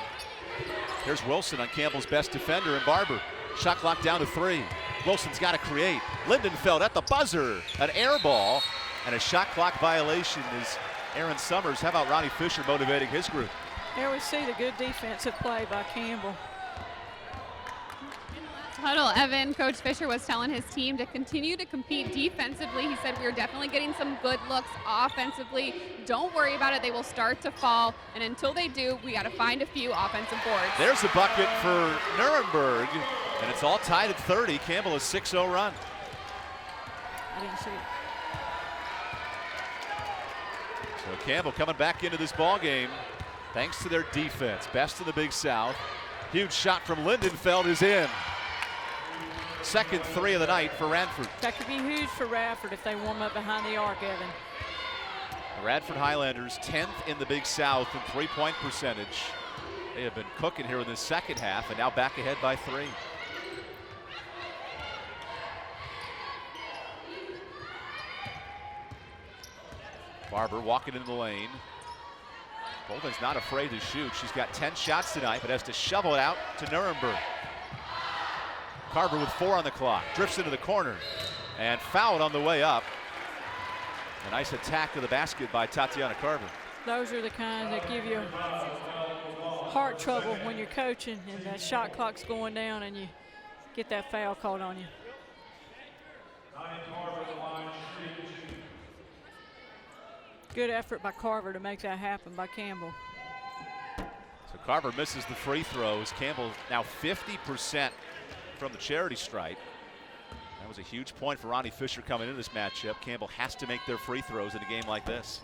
Here's Wilson on Campbell's best defender and Barber. Shot clock down to 3. Wilson's got to create. Lindenfeld at the buzzer. An air ball and a shot clock violation is Aaron Summers. How about Ronnie Fisher motivating his group? There we see the good defensive play by Campbell. Huddle, Evan, Coach Fisher was telling his team to continue to compete defensively. He said, we're definitely getting some good looks offensively. Don't worry about it. They will start to fall. And until they do, we got to find a few offensive boards. There's a bucket for Nuremberg, and it's all tied at 30. Campbell a 6-0 run. I didn't see it. So Campbell coming back into this ball game thanks to their defense. Best in the Big South. Huge shot from Lindenfeld is in. Second three of the night for Radford. That could be huge for Radford if they warm up behind the arc, Evan. The Radford Highlanders 10th in the Big South in three-point percentage. They have been cooking here in the second half and now back ahead by 3. Barber walking into the lane. Bolden's not afraid to shoot. She's got 10 shots tonight, but has to shovel it out to Nuremberg. Carver with 4 on the clock, drifts into the corner, and fouled on the way up. A nice attack to the basket by Tatiana Carver. Those are the kind that give you heart trouble when you're coaching and that shot clock's going down and you get that foul called on you. Good effort by Carver to make that happen by Campbell. So Carver misses the free throws. Campbell now 50% from the charity stripe. That was a huge point for Ronnie Fisher coming into this matchup. Campbell has to make their free throws in a game like this.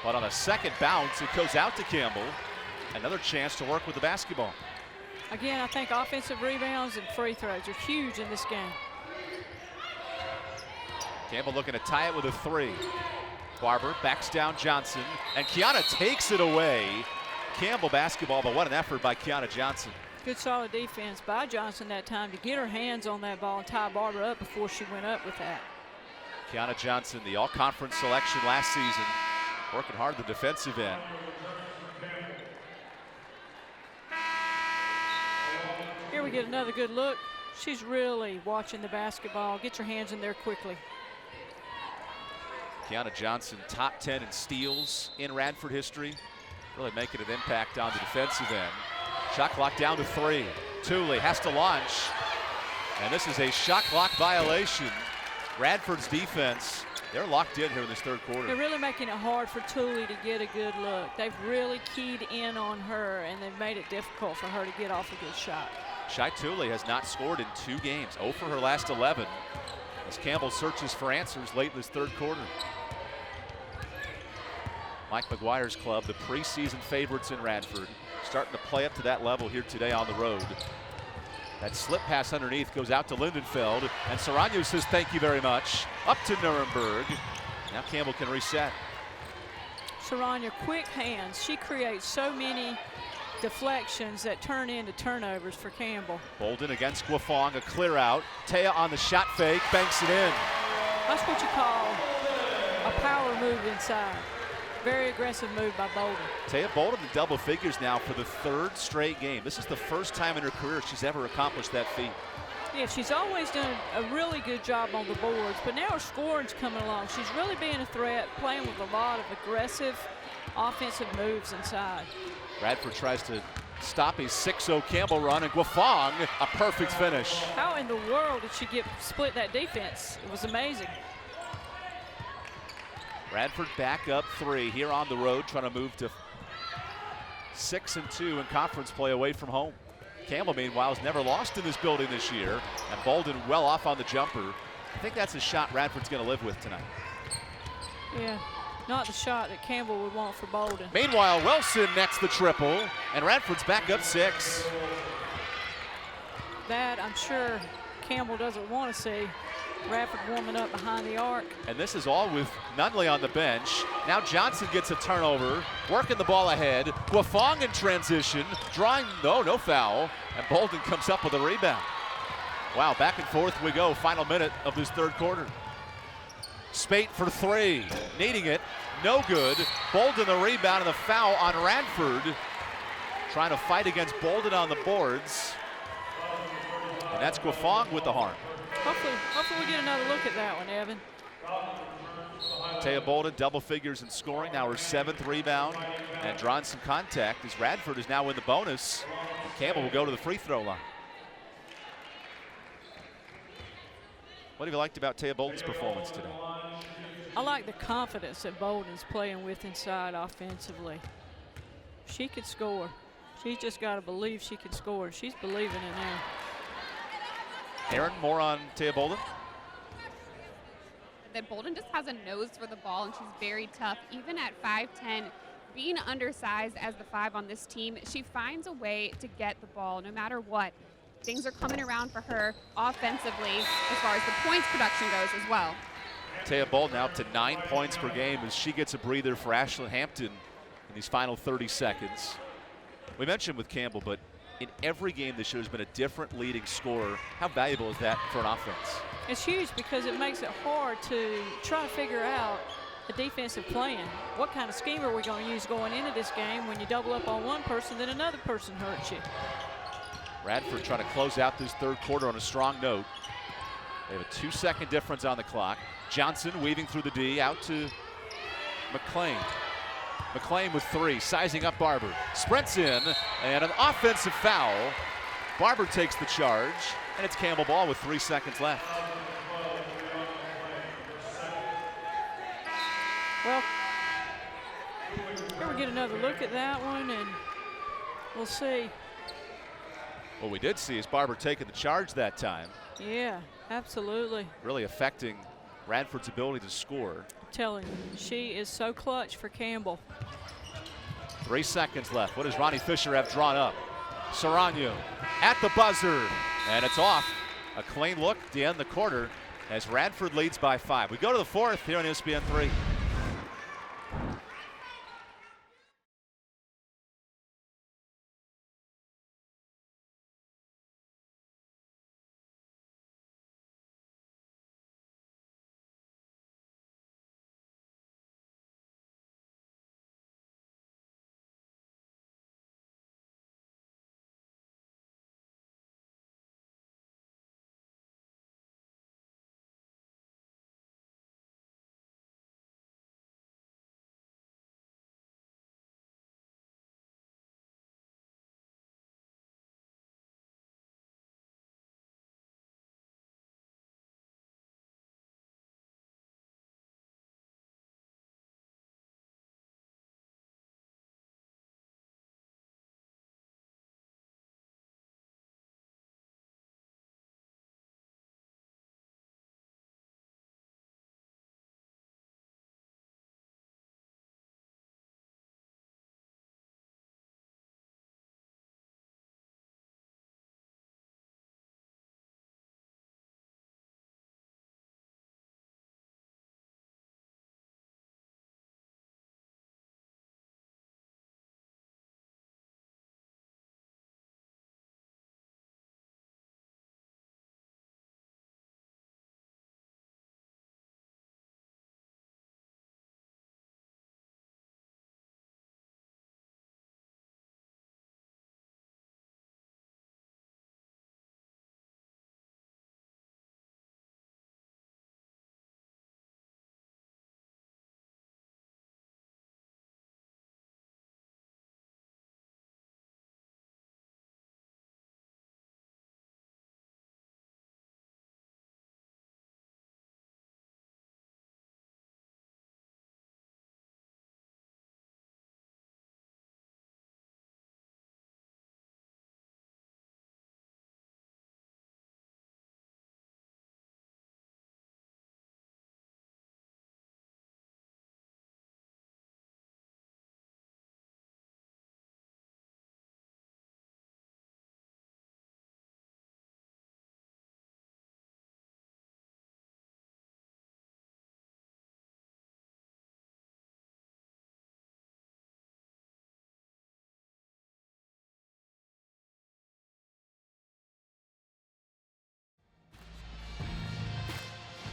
But on a second bounce, it goes out to Campbell. Another chance to work with the basketball. Again, I think offensive rebounds and free throws are huge in this game. Campbell looking to tie it with a 3. Barber backs down Johnson, and Kiana takes it away. Campbell basketball, but what an effort by Kiana Johnson. Good solid defense by Johnson that time to get her hands on that ball and tie Barber up before she went up with that. Kiana Johnson, the all-conference selection last season, working hard the defensive end. Here we get another good look. She's really watching the basketball. Get your hands in there quickly. Kiana Johnson, top 10 in steals in Radford history, really making an impact on the defensive end. Shot clock down to 3. Tooley has to launch, and this is a shot clock violation. Radford's defense, they're locked in here in this third quarter. They're really making it hard for Tooley to get a good look. They've really keyed in on her, and they've made it difficult for her to get off a good shot. Shai Tooley has not scored in 2 games, 0 for her last 11, as Campbell searches for answers late in this third quarter. Mike McGuire's club, the preseason favorites in Radford, starting to play up to that level here today on the road. That slip pass underneath goes out to Lindenfeld, and Serrano says thank you very much. Up to Nuremberg. Now Campbell can reset. Serrano, quick hands. She creates so many deflections that turn into turnovers for Campbell. Bolden against Guafong, a clear out. Taya on the shot fake, banks it in. That's what you call a power move inside. Very aggressive move by Bolden. Taya Bolden in double figures now for the 3rd straight game. This is the first time in her career she's ever accomplished that feat. Yeah, she's always done a really good job on the boards, but now her scoring's coming along. She's really being a threat, playing with a lot of aggressive offensive moves inside. Radford tries to stop a 6-0 Campbell run, and Guafong, a perfect finish. How in the world did she split that defense? It was amazing. Radford back up 3 here on the road, trying to move to 6-2 in conference play away from home. Campbell, meanwhile, has never lost in this building this year, and Bolden well off on the jumper. I think that's a shot Radford's going to live with tonight. Yeah, not the shot that Campbell would want for Bolden. Meanwhile, Wilson nets the triple, and Radford's back up 6. That, I'm sure, Campbell doesn't want to see. Radford warming up behind the arc. And this is all with Nunley on the bench. Now Johnson gets a turnover, working the ball ahead. Guafong in transition, drawing, no foul. And Bolden comes up with a rebound. Wow, back and forth we go. Final minute of this third quarter. Spate for 3, needing it, no good. Bolden the rebound and the foul on Radford. Trying to fight against Bolden on the boards. And that's Guafong with the harm. Hopefully we get another look at that one, Evan. Taya Bolden, double figures in scoring, now her 7th rebound, and drawing some contact as Radford is now in the bonus, and Campbell will go to the free throw line. What have you liked about Taya Bolden's performance today? I like the confidence that Bolden's playing with inside offensively. She could score. She's just got to believe she can score. She's believing it now. Aaron, more on Taya Bolden? that Bolden just has a nose for the ball, and she's very tough. Even at 5'10", being undersized as the 5 on this team, she finds a way to get the ball no matter what. Things are coming around for her offensively as far as the points production goes as well. Taya Bolden now up to 9 points per game as she gets a breather for Ashlyn Hampton in these final 30 seconds. We mentioned with Campbell, but in every game this year has been a different leading scorer. How valuable is that for an offense? It's huge because it makes it hard to try to figure out a defensive plan. What kind of scheme are we going to use going into this game when you double up on one person, then another person hurts you? Radford trying to close out this third quarter on a strong note. They have a 2-second difference on the clock. Johnson weaving through the D, out to McLean. McLean with 3, sizing up Barber. Sprints in, and an offensive foul. Barber takes the charge, and it's Campbell ball with 3 seconds left. Well, here we get another look at that one, and we'll see. What we did see is Barber taking the charge that time. Yeah, absolutely. Really affecting Radford's ability to score. I'm telling you, she is so clutch for Campbell. 3 seconds left. What does Ronnie Fisher have drawn up? Serrano at the buzzer, and it's off. A clean look to end the quarter as Radford leads by 5. We go to the fourth here on ESPN 3.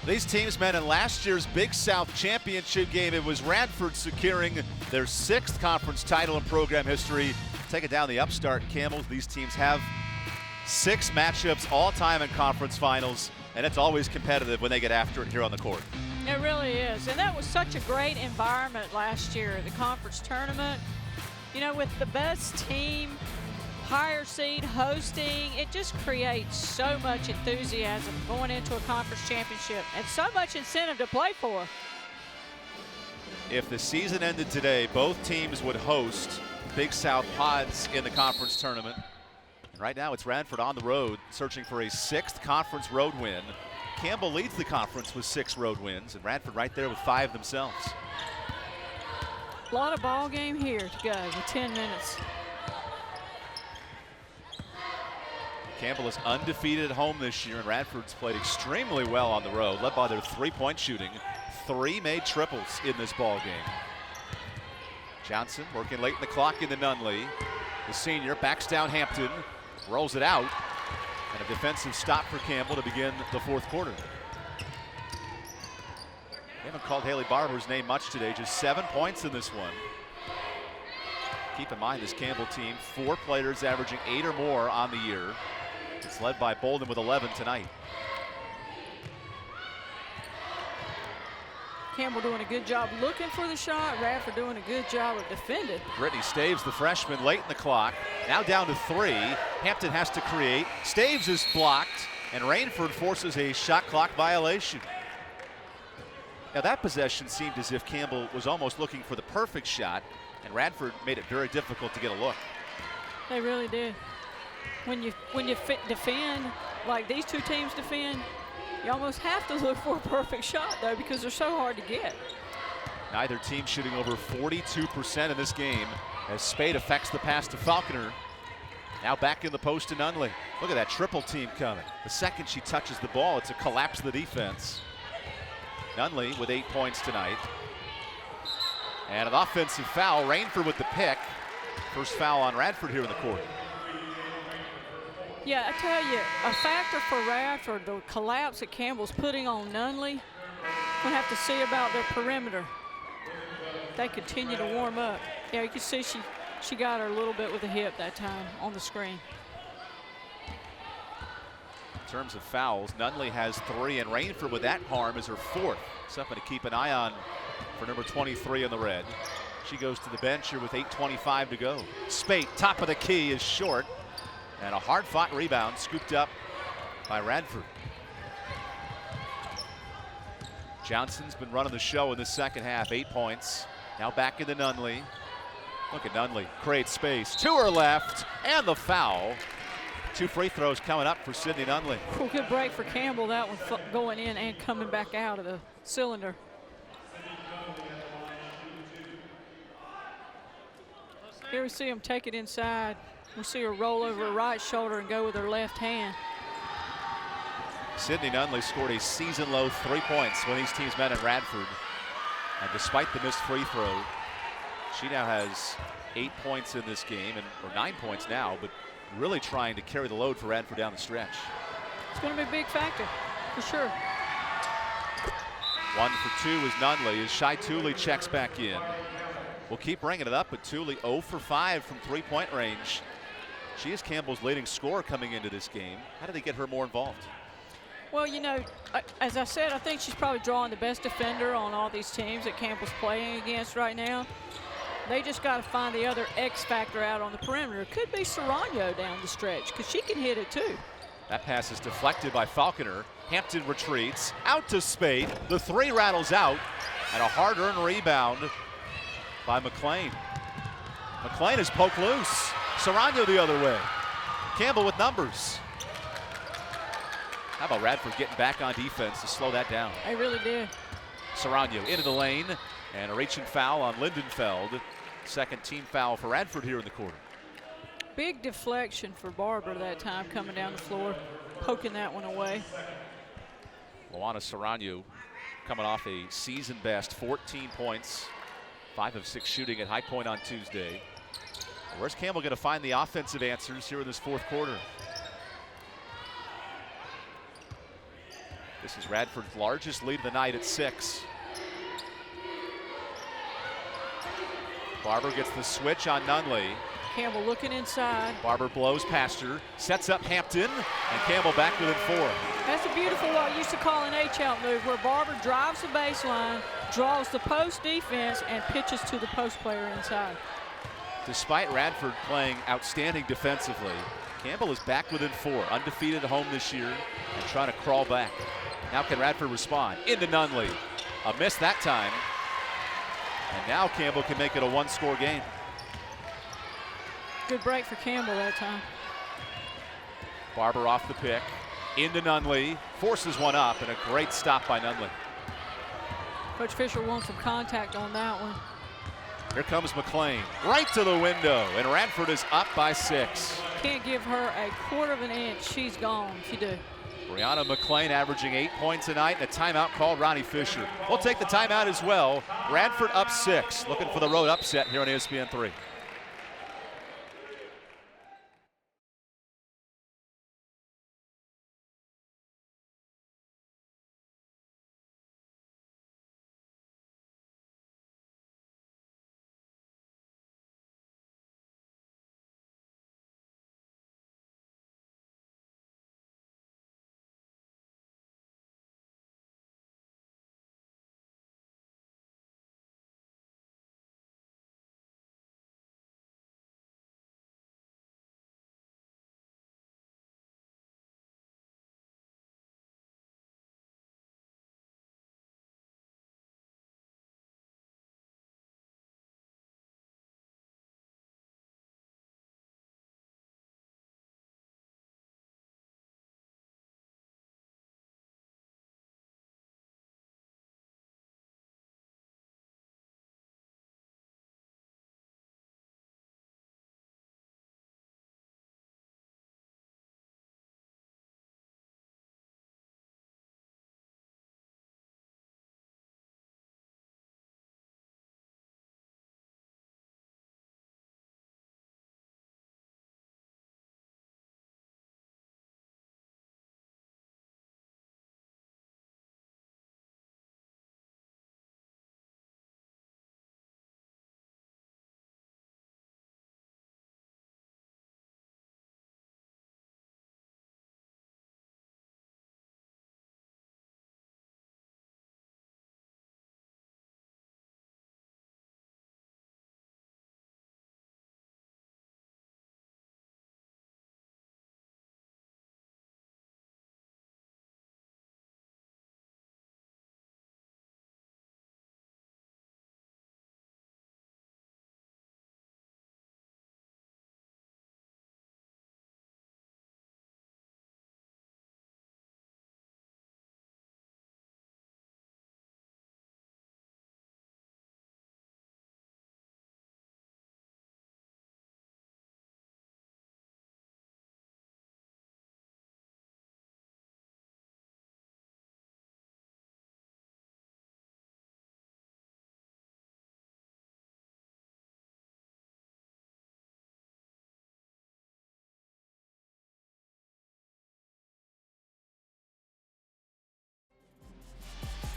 These teams met in last year's Big South Championship game. It was Radford securing their 6th conference title in program history. Taking down the upstart Camels. These teams have 6 matchups all time in conference finals, and it's always competitive when they get after it here on the court. It really is, and that was such a great environment last year, the conference tournament. You know, with the best team, higher seed hosting, it just creates so much enthusiasm going into a conference championship and so much incentive to play for. If the season ended today, both teams would host Big South pods in the conference tournament. And right now it's Radford on the road searching for a 6th conference road win. Campbell leads the conference with 6 road wins, and Radford right there with 5 themselves. A lot of ball game here to go with 10 minutes. Campbell is undefeated at home this year, and Radford's played extremely well on the road, led by their 3-point shooting. 3 made triples in this ball game. Johnson working late in the clock into Nunley. The senior backs down Hampton, rolls it out, and a defensive stop for Campbell to begin the 4th quarter. They haven't called Haley Barber's name much today, just 7 points in this one. Keep in mind this Campbell team, 4 players averaging 8 or more on the year. It's led by Bolden with 11 tonight. Campbell doing a good job looking for the shot. Radford doing a good job of defending. Brittany Staves, the freshman, late in the clock. Now down to 3. Hampton has to create. Staves is blocked, and Rainford forces a shot clock violation. Now that possession seemed as if Campbell was almost looking for the perfect shot, and Radford made it very difficult to get a look. They really did. When you defend like these two teams defend, you almost have to look for a perfect shot, though, because they're so hard to get. Neither team shooting over 42% in this game as Spade affects the pass to Falconer. Now back in the post to Nunley. Look at that triple team coming. The second she touches the ball, it's a collapse of the defense. Nunley with 8 points tonight. And an offensive foul. Rainford with the pick. First foul on Radford here in the quarter. Yeah, I tell you, a factor for Radford, the collapse that Campbell's putting on Nunley. We'll have to see about their perimeter. They continue to warm up. Yeah, you can see she got her a little bit with the hip that time on the screen. In terms of fouls, Nunley has 3, and Rainford with that harm is her 4th. Something to keep an eye on for number 23 in the red. She goes to the bench here with 8:25 to go. Spate, top of the key, is short. And a hard-fought rebound scooped up by Radford. Johnson's been running the show in the second half, 8 points. Now back into Nunley. Look at Nunley, creates space. 2 are left, and the foul. 2 free throws coming up for Sydney Nunley. Cool, good break for Campbell, that one going in and coming back out of the cylinder. Here we see him take it inside. We see her roll over her right shoulder and go with her left hand. Sydney Nunley scored a season-low 3 points when these teams met in Radford. And despite the missed free throw, she now has 8 points in this game, or 9 points now, but really trying to carry the load for Radford down the stretch. It's going to be a big factor, for sure. 1 for 2 is Nunley as Shai Tooley checks back in. We'll keep bringing it up, but Tooley 0 for 5 from 3-point range. She is Campbell's leading scorer coming into this game. How do they get her more involved? Well, you know, as I said, I think she's probably drawing the best defender on all these teams that Campbell's playing against right now. They just got to find the other X factor out on the perimeter. It could be Serrano down the stretch, because she can hit it too. That pass is deflected by Falconer. Hampton retreats, out to Spade. The 3 rattles out, and a hard-earned rebound by McLean. McLean is poked loose. Serrano the other way. Campbell with numbers. How about Radford getting back on defense to slow that down? They really did. Serrano into the lane, and a reaching foul on Lindenfeld. Second team foul for Radford here in the quarter. Big deflection for Barber that time coming down the floor, poking that one away. Luana Serrano coming off a season best 14 points, 5 of 6 shooting at High Point on Tuesday. Where's Campbell going to find the offensive answers here in this 4th quarter? This is Radford's largest lead of the night at 6. Barber gets the switch on Nunley. Campbell looking inside. Barber blows past her, sets up Hampton, and Campbell back within 4. That's a beautiful, what I used to call an H-out move, where Barber drives the baseline, draws the post defense, and pitches to the post player inside. Despite Radford playing outstanding defensively, Campbell is back within 4, undefeated at home this year, and trying to crawl back. Now can Radford respond? Into Nunley. A miss that time. And now Campbell can make it a 1-score game. Good break for Campbell that time. Barber off the pick. into Nunley, forces one up, and a great stop by Nunley. Coach Fisher wants some contact on that one. Here comes McLean, right to the window, and Radford is up by 6. Can't give her a quarter of an inch. She's gone if you do. Brianna McLean averaging 8 points tonight, and a timeout called Ronnie Fisher. We'll take the timeout as well. Radford up 6, looking for the road upset here on ESPN 3.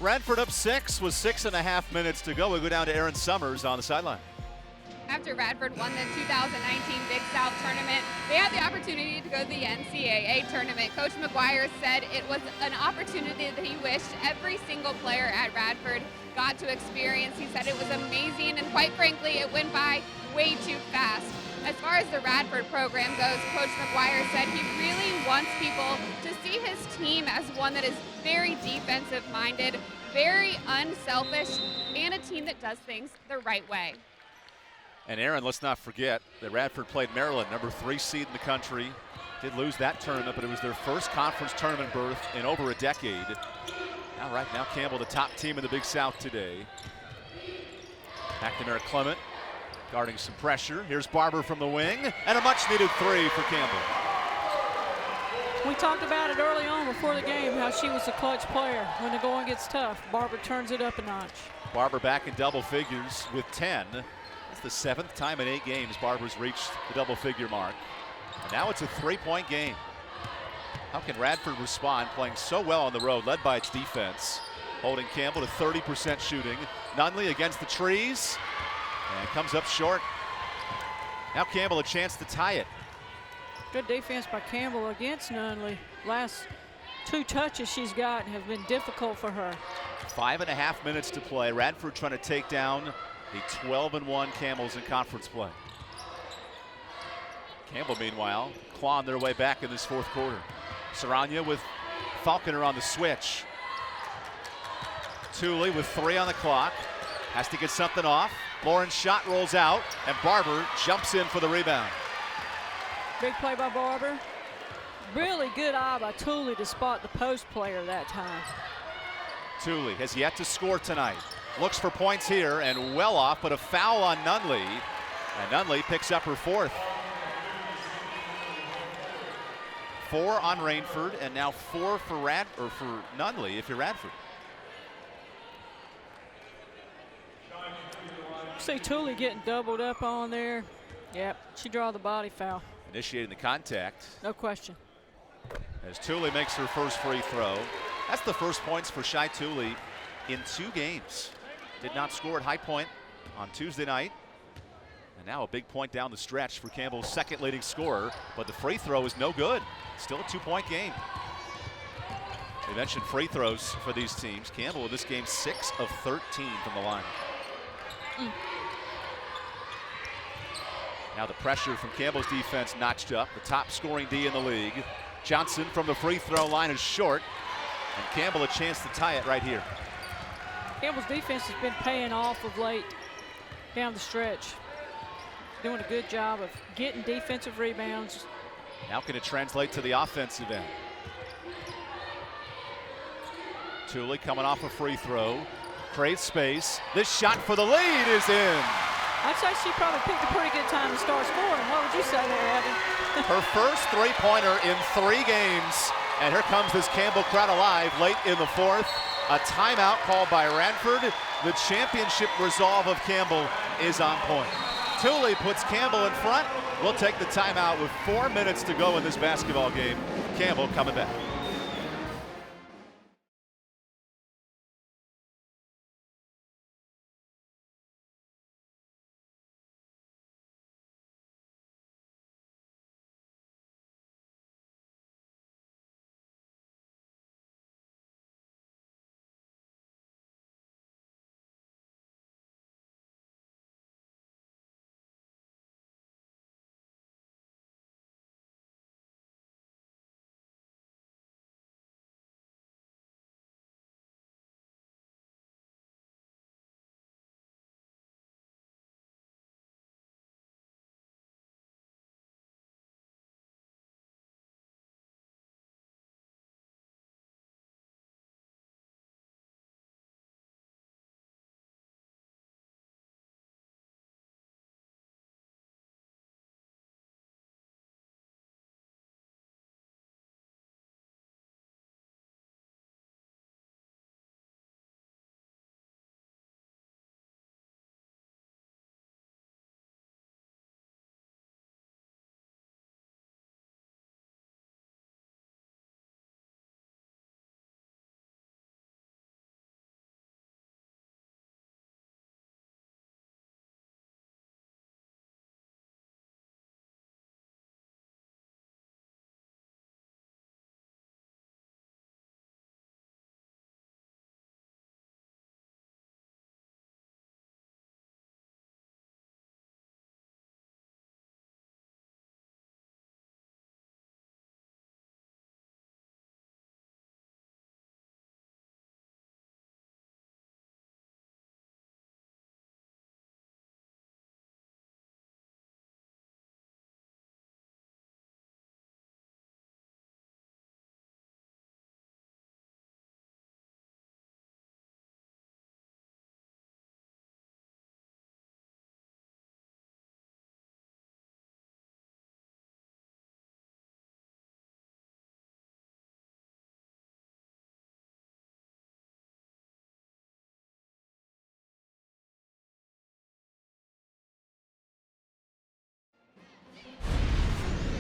Radford up 6 with 6.5 minutes to go. We'll go down to Aaron Summers on the sideline. After Radford won the 2019 Big South tournament, they had the opportunity to go to the NCAA tournament. Coach McGuire said it was an opportunity that he wished every single player at Radford got to experience. He said it was amazing, and quite frankly, it went by way too fast. As far as the Radford program goes, Coach McGuire said he really wants people to see his team as one that is very defensive-minded, very unselfish, and a team that does things the right way. And Aaron, let's not forget that Radford played Maryland, number 3 seed in the country. Did lose that tournament, but it was their first conference tournament berth in over a decade. Now, right now, Campbell, the top team in the Big South today. McNamara Clement guarding some pressure. Here's Barber from the wing, and a much-needed 3 for Campbell. We talked about it early on before the game, how she was a clutch player. When the going gets tough, Barber turns it up a notch. Barber back in double figures with 10. It's the 7th time in 8 games Barber's reached the double-figure mark. And now it's a 3-point game. How can Radford respond playing so well on the road, led by its defense, holding Campbell to 30% shooting. Nunley against the trees and comes up short. Now Campbell a chance to tie it. Good defense by Campbell against Nunley. Last 2 touches she's got have been difficult for her. 5.5 minutes to play. Radford trying to take down the 12-1 Camels in conference play. Campbell, meanwhile, clawing their way back in this 4th quarter. Saranya with Falconer on the switch. Thule with 3 on the clock. Has to get something off. Lauren's shot rolls out, and Barber jumps in for the rebound. Big play by Barber. Really good eye by Tooley to spot the post player that time. Tooley has yet to score tonight. Looks for points here and well off, but a foul on Nunley. And Nunley picks up her 4th. 4 on Rainford, and now 4 for Nunley if you're Radford. See Tooley getting doubled up on there. Yep, she draw the body foul. Initiating the contact. No question. As Tooley makes her first free throw. That's the first points for Shy Tooley in 2 games. Did not score at High Point on Tuesday night. And now a big point down the stretch for Campbell's 2nd leading scorer, but the free throw is no good. Still a 2-point game. They mentioned free throws for these teams. Campbell in this game 6 of 13 from the line. Now the pressure from Campbell's defense notched up. The top scoring D in the league. Johnson from the free throw line is short. And Campbell a chance to tie it right here. Campbell's defense has been paying off of late down the stretch. Doing a good job of getting defensive rebounds. Now can it translate to the offensive end? Tooley coming off a free throw. Creates space. This shot for the lead is in. I'd say she probably picked a pretty good time to start scoring. What would you say there, Evan? Her first 3-pointer in 3 games. And here comes this Campbell crowd alive late in the 4th. A timeout called by Radford. The championship resolve of Campbell is on point. Tooley puts Campbell in front. We'll take the timeout with 4 minutes to go in this basketball game. Campbell coming back.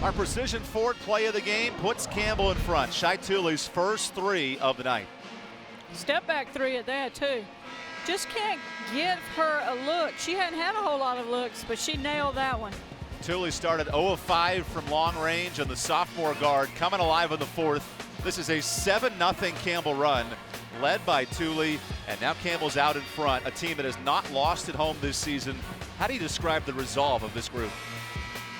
Our Precision Ford play of the game puts Campbell in front. Shy Tooley's first 3 of the night. Step back 3 at that too. Just can't give her a look. She hadn't had a whole lot of looks, but she nailed that one. Tooley started 0 of 5 from long range, and the sophomore guard coming alive in the 4th. This is a 7-0 Campbell run led by Tooley, and now Campbell's out in front, a team that has not lost at home this season. How do you describe the resolve of this group?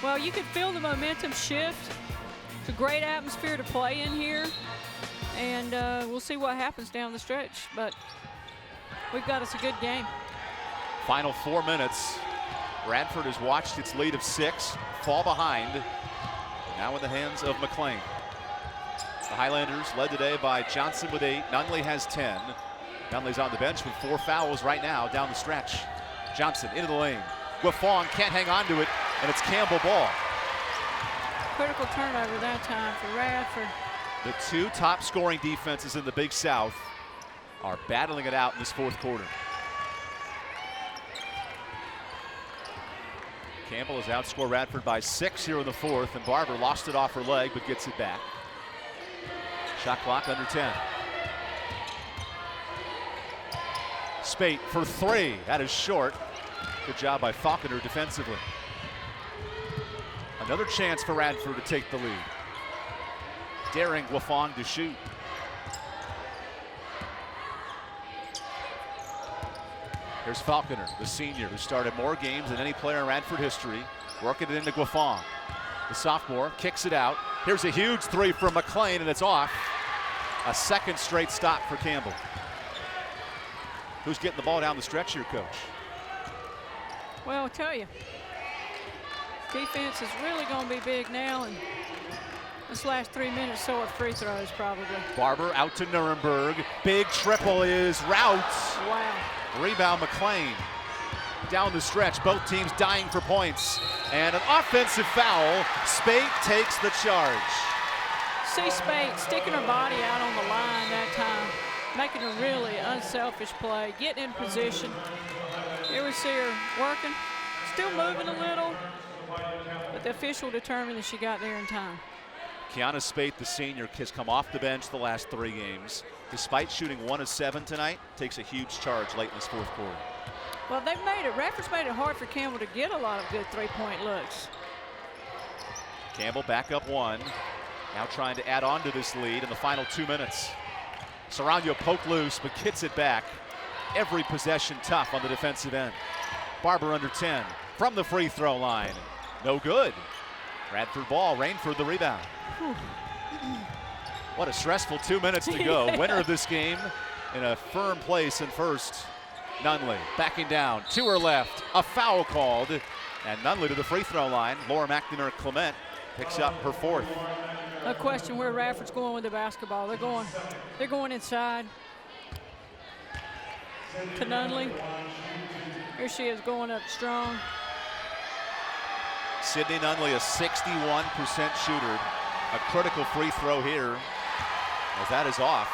Well, you can feel the momentum shift. It's a great atmosphere to play in here, and we'll see what happens down the stretch, but we've got us a good game. Final 4 minutes. Radford has watched its lead of 6 fall behind. Now in the hands of McLean. The Highlanders led today by Johnson with 8. Nunley has 10. Nunley's on the bench with 4 fouls right now down the stretch. Johnson into the lane. Guafong can't hang on to it, and it's Campbell ball. Critical turnover that time for Radford. The 2 top scoring defenses in the Big South are battling it out in this fourth quarter. Campbell has outscored Radford by 6 here in the fourth, and Barber lost it off her leg but gets it back. Shot clock under 10. Spate for 3. That is short. Good job by Faulkner defensively. Another chance for Radford to take the lead. Daring Guafong to shoot. Here's Faulkner, the senior, who started more games than any player in Radford history. Working it into Guafong. The sophomore kicks it out. Here's a huge 3 from McLean, and it's off. A second straight stop for Campbell. Who's getting the ball down the stretch here, Coach? Well, I'll tell you, defense is really going to be big now, and this last 3 minutes so of free throws probably. Barber out to Nuremberg. Big triple is routes. Wow. Rebound McLean. Down the stretch, both teams dying for points. And an offensive foul. Spate takes the charge. See Spate sticking her body out on the line that time, making a really unselfish play, getting in position. Here we see her working, still moving a little, but the official determined that she got there in time. Kiana Spate, the senior, has come off the bench the last 3 games. Despite shooting 1 of 7 tonight, takes a huge charge late in this fourth quarter. Well, they've made it, Radford's made it hard for Campbell to get a lot of good 3-point looks. Campbell back up 1. Now trying to add on to this lead in the final 2 minutes. Serrano poked loose, but gets it back. Every possession tough on the defensive end. Barber under 10 from the free throw line. No good. Radford ball, Rainford the rebound. What a stressful 2 minutes to go. Yeah. Winner of this game in a firm place in first. Nunley backing down, to her left, a foul called, and Nunley to the free throw line. Laura McNamara Clement picks up her 4th. No question where Radford's going with the basketball. They're going inside to Nunley. Here she is going up strong. Sydney Nunley, a 61% shooter. A critical free throw here, as that is off.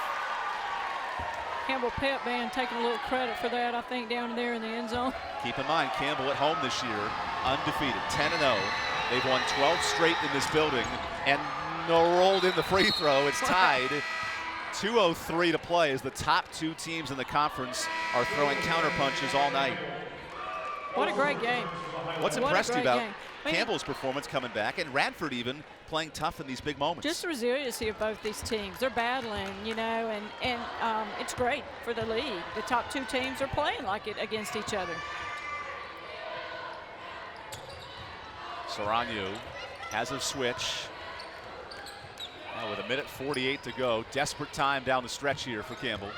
Campbell Pep Band taking a little credit for that, I think, down there in the end zone. Keep in mind, Campbell at home this year, undefeated, 10-0. They've won 12 straight in this building, and rolled in the free throw. It's tied. 2:03 to play as the top 2 teams in the conference are throwing counter punches all night. What a great game. What's impressed you about Campbell's performance coming back, and Radford even playing tough in these big moments? Just the resiliency of both these teams. They're battling, you know, and it's great for the league. The top 2 teams are playing like it against each other. Serrano has a switch. Now with 1:48 to go, desperate time down the stretch here for Campbell.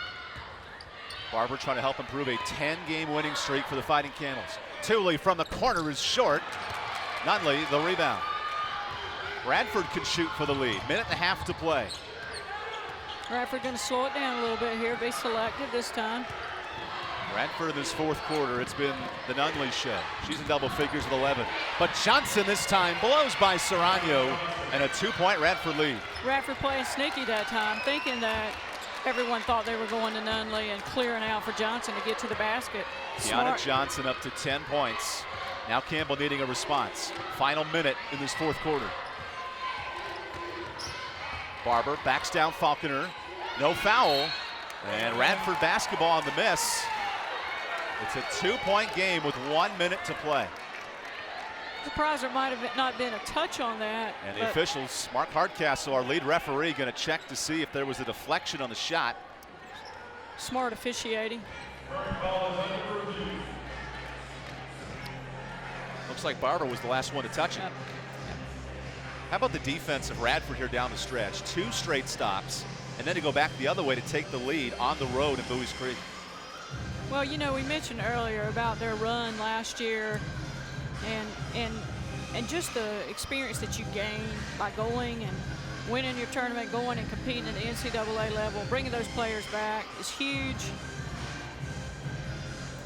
Barber trying to help improve a 10-game winning streak for the Fighting Camels. Tooley from the corner is short. Nunley the rebound. Radford can shoot for the lead. 1.5 to play. Radford going to slow it down a little bit here, be selective this time. Radford in this fourth quarter, it's been the Nunley show. She's in double figures with 11. But Johnson this time blows by Serrano, and a 2-point Radford lead. Radford playing sneaky that time, thinking that everyone thought they were going to Nunley and clearing out for Johnson to get to the basket. Deanna Johnson up to 10 points. Now Campbell needing a response. Final minute in this fourth quarter. Barber backs down Faulkner. No foul. And Radford basketball on the miss. It's a 2-point game with 1 minute to play. Surprised there might have not been a touch on that. And the officials, Mark Hardcastle, our lead referee, going to check to see if there was a deflection on the shot. Smart officiating. Looks like Barber was the last one to touch it. How about the defense of Radford here down the stretch? 2 straight stops, and then to go back the other way to take the lead on the road in Bowie's Creek. Well, you know, we mentioned earlier about their run last year and just the experience that you gain by going winning your tournament, going and competing at the NCAA level, bringing those players back is huge.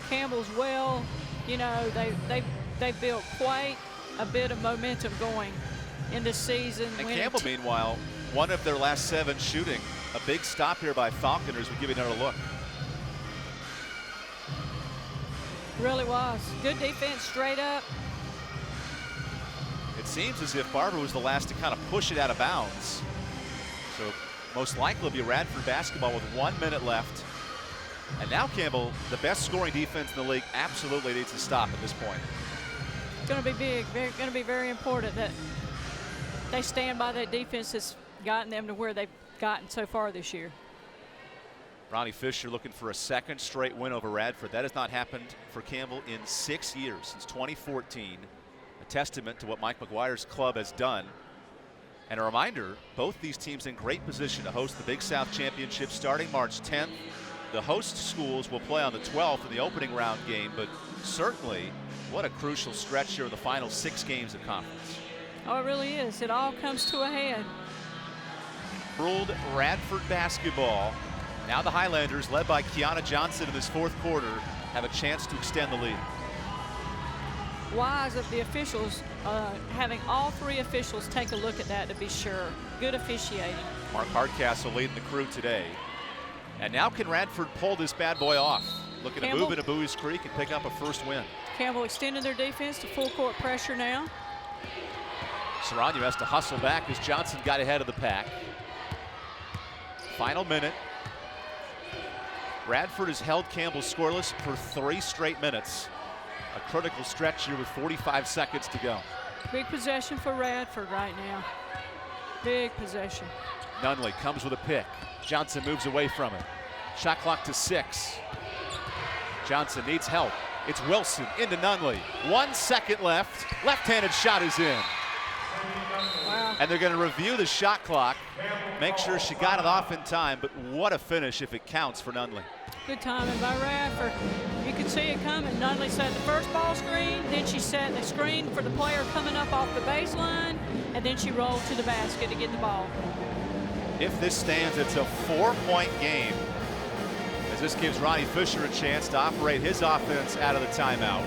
Campbell's well, you know, they've built quite a bit of momentum going in this season. And Campbell, meanwhile, one of their last 7 shooting. A big stop here by Falconers would give you another look. Really was. Good defense straight up. It seems as if Barber was the last to kind of push it out of bounds. So most likely it'll be Radford basketball with 1 minute left. And now Campbell, the best scoring defense in the league, absolutely needs to stop at this point. It's going to be big, going to be very important that they stand by that defense that's gotten them to where they've gotten so far this year. Ronnie Fisher looking for a 2nd straight win over Radford. That has not happened for Campbell in 6 years, since 2014. A testament to what Mike McGuire's club has done. And a reminder, both these teams in great position to host the Big South Championship starting March 10th. The host schools will play on the 12th in the opening round game, but certainly what a crucial stretch here of the final 6 games of conference. Oh, it really is. It all comes to a head. Ruled Radford basketball. Now the Highlanders, led by Kiana Johnson in this 4th quarter, have a chance to extend the lead. Wise of the officials, having all 3 officials take a look at that to be sure. Good officiating. Mark Hardcastle leading the crew today. And now can Radford pull this bad boy off? Looking to move into Bowie's Creek and pick up a 1st win. Campbell extending their defense to full court pressure now. Serrano has to hustle back as Johnson got ahead of the pack. Final minute. Radford has held Campbell scoreless for 3 straight minutes. A critical stretch here with 45 seconds to go. Big possession for Radford right now. Big possession. Nunley comes with a pick. Johnson moves away from it. Shot clock to 6. Johnson needs help. It's Wilson into Nunley. 1 second left. Left-handed shot is in. Wow. And they're going to review the shot clock, make sure she got it off in time, but what a finish if it counts for Nunley. Good timing by Radford. You could see it coming. Nunley set the first ball screen, then she set the screen for the player coming up off the baseline, and then she rolled to the basket to get the ball. If this stands, it's a 4-point game, as this gives Ronnie Fisher a chance to operate his offense out of the timeout.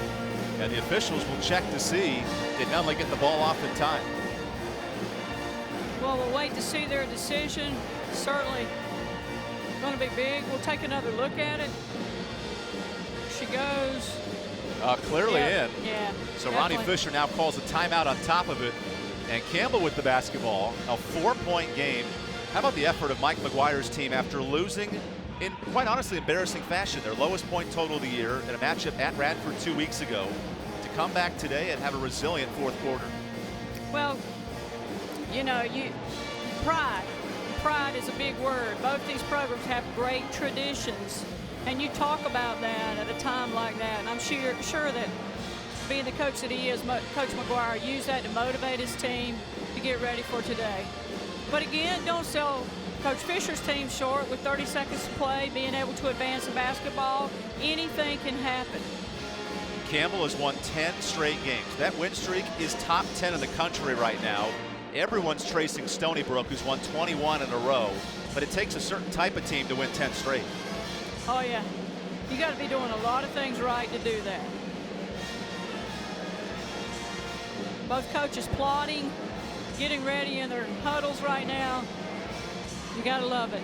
And the officials will check to see, did Nunley get the ball off in time? Well, we'll wait to see their decision. Certainly going to be big. We'll take another look at it. She goes. Clearly in. Yeah. So definitely. Ronnie Fisher now calls a timeout on top of it. And Campbell with the basketball. A 4-point game. How about the effort of Mike McGuire's team after losing in, quite honestly, embarrassing fashion, their lowest point total of the year in a matchup at Radford 2 weeks ago, to come back today and have a resilient 4th quarter? Well, you know, pride. Pride is a big word. Both these programs have great traditions, and you talk about that at a time like that. And I'm sure that being the coach that he is, Coach McGuire used that to motivate his team to get ready for today. But again, don't sell Coach Fisher's team short with 30 seconds to play, being able to advance the basketball. Anything can happen. Campbell has won 10 straight games. That win streak is top 10 in the country right now. Everyone's tracing Stony Brook, who's won 21 in a row, but it takes a certain type of team to win 10 straight. Oh yeah, you got to be doing a lot of things right to do that. Both coaches plotting, getting ready in their huddles right now. You got to love it.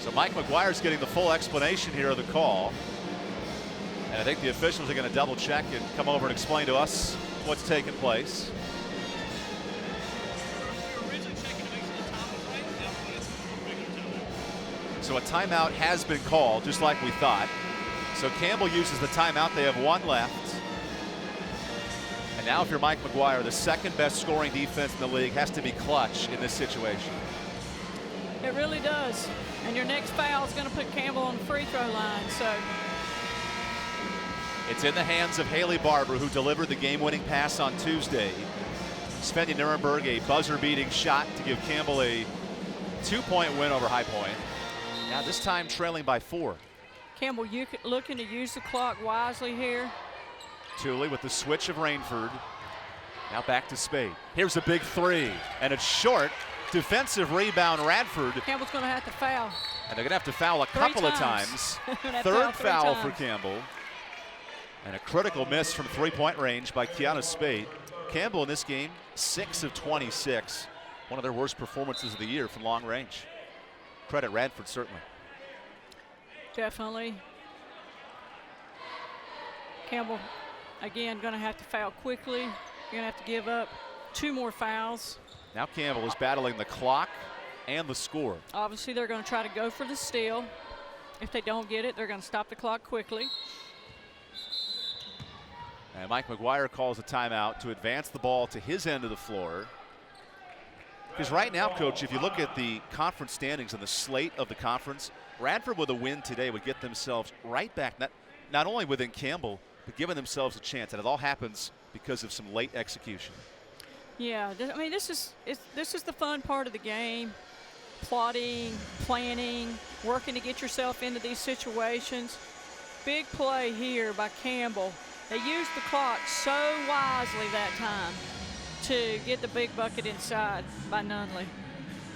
So Mike McGuire's getting the full explanation here of the call. And I think the officials are going to double check and come over and explain to us what's taking place. So a timeout has been called, just like we thought. So Campbell uses the timeout. They have 1 left. And now if you're Mike McGuire, the 2nd best scoring defense in the league has to be clutch in this situation. It really does. And your next foul is going to put Campbell on the free throw line. So it's in the hands of Haley Barber, who delivered the game-winning pass on Tuesday. Svenja Nuremberg, a buzzer-beating shot to give Campbell a 2-point win over High Point. Now this time trailing by 4. Campbell looking to use the clock wisely here. Tooley with the switch of Rainford. Now back to Spade. Here's a big three, and it's short. Defensive rebound, Radford. Campbell's going to have to foul. And they're going to have to foul a couple of times. Third foul for Campbell. And a critical miss from three-point range by Kiana Spade. Campbell in this game, 6 of 26. One of their worst performances of the year from long range. Credit Radford, certainly. Definitely. Campbell, again, going to have to foul quickly. You're going to have to give up 2 more fouls. Now Campbell is battling the clock and the score. Obviously, they're going to try to go for the steal. If they don't get it, they're going to stop the clock quickly. And Mike McGuire calls a timeout to advance the ball to his end of the floor. Because right now, Coach, if you look at the conference standings and the slate of the conference, Radford with a win today would get themselves right back, not only within Campbell, but giving themselves a chance. And it all happens because of some late execution. Yeah, I mean, this is the fun part of the game. Plotting, planning, working to get yourself into these situations. Big play here by Campbell. They used the clock so wisely that time to get the big bucket inside by Nunley.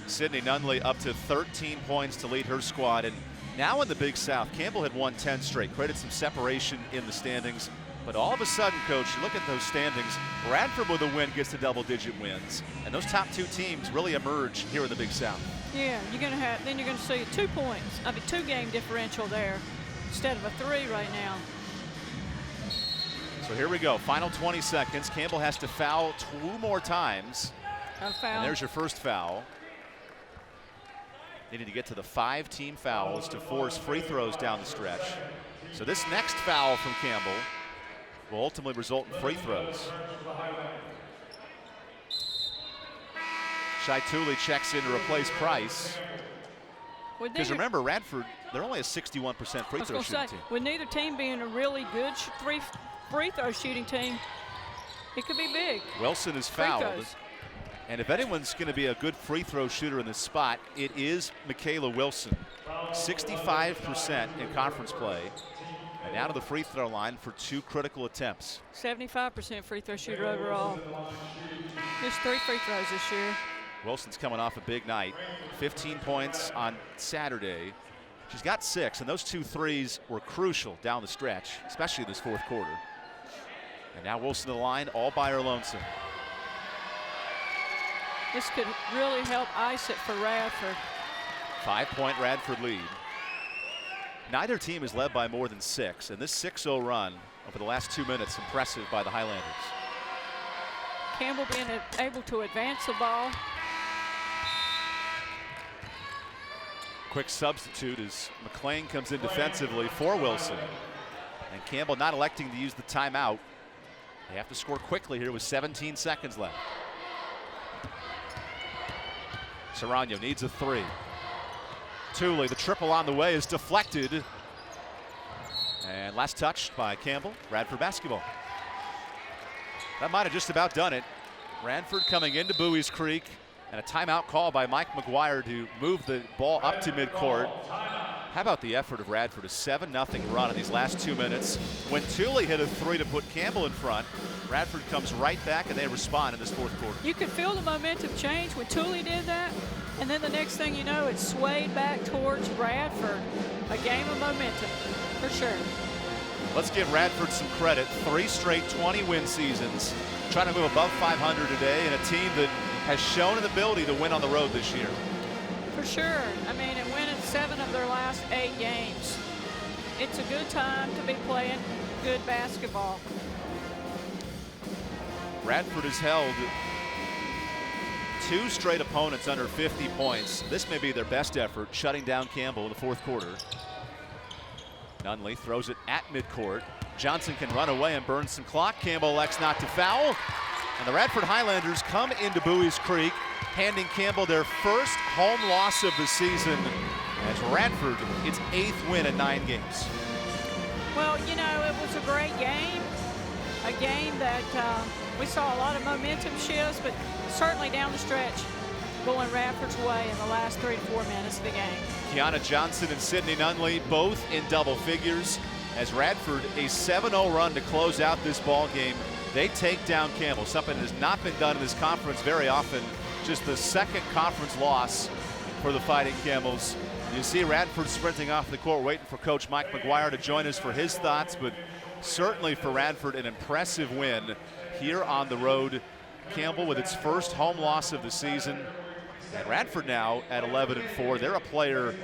Sydney Nunley up to 13 points to lead her squad. And now in the Big South, Campbell had won 10 straight, created some separation in the standings. But all of a sudden, Coach, you look at those standings, Radford with a win gets to double-digit wins. And those top 2 teams really emerge here in the Big South. Yeah, you're going to see a 2 points, 2-game differential there instead of a 3 right now. So here we go, final 20 seconds. Campbell has to foul 2 more times. A foul. And there's your first foul. Needing to get to the 5 team fouls to force free throws down the stretch. So this next foul from Campbell will ultimately result in free throws. Shai Tooley checks in to replace Price. Because remember, Radford, they're only a 61% free throw shooting team. With neither team being a really good free throw shooting team, it could be big. Wilson is fouled. And if anyone's going to be a good free throw shooter in this spot, it is Michaela Wilson. 65% in conference play. And out of the free throw line for 2 critical attempts. 75% free throw shooter overall. There's 3 free throws this year. Wilson's coming off a big night. 15 points on Saturday. She's got 6, and those 2 threes were crucial down the stretch, especially this fourth quarter. And now Wilson to the line, all by her lonesome. This could really help ice it for Radford. 5-point Radford lead. Neither team is led by more than 6, and this 6-0 run over the last 2 minutes, impressive by the Highlanders. Campbell being able to advance the ball. Quick substitute as McLean comes in defensively for Wilson. And Campbell not electing to use the timeout. They have to score quickly here with 17 seconds left. Serrano needs a 3. Tooley, the triple on the way, is deflected. And last touch by Campbell, Radford basketball. That might have just about done it. Radford coming into Bowie's Creek, and a timeout call by Mike McGuire to move the ball up to midcourt. How about the effort of Radford? A 7-0 run in these last 2 minutes. When Tooley hit a 3 to put Campbell in front, Radford comes right back and they respond in this fourth quarter. You could feel the momentum change when Tooley did that, and then the next thing you know, it swayed back towards Radford. A game of momentum, for sure. Let's give Radford some credit. 3 straight 20-win seasons. Trying to move above 500 today, and a team that has shown an ability to win on the road this year. For sure. I mean, and winning 7 of their last 8 games. It's a good time to be playing good basketball. Radford has held 2 straight opponents under 50 points. This may be their best effort, shutting down Campbell in the fourth quarter. Nunley throws it at midcourt. Johnson can run away and burn some clock. Campbell elects not to foul. And the Radford Highlanders come into Bowie's Creek, handing Campbell their first home loss of the season as Radford, its 8th win in 9 games. Well, you know, it was a great game. A game that we saw a lot of momentum shifts, but certainly down the stretch going Radford's way in the last 3 to 4 minutes of the game. Kiana Johnson and Sydney Nunley both in double figures. as Radford, a 7-0 run to close out this ball game. They take down Campbell, something that has not been done in this conference very often. Just the second conference loss for the Fighting Camels. You see Radford sprinting off the court, waiting for Coach Mike McGuire to join us for his thoughts, but certainly for Radford, an impressive win here on the road. Campbell with its first home loss of the season. And Radford now at 11-4. They're a player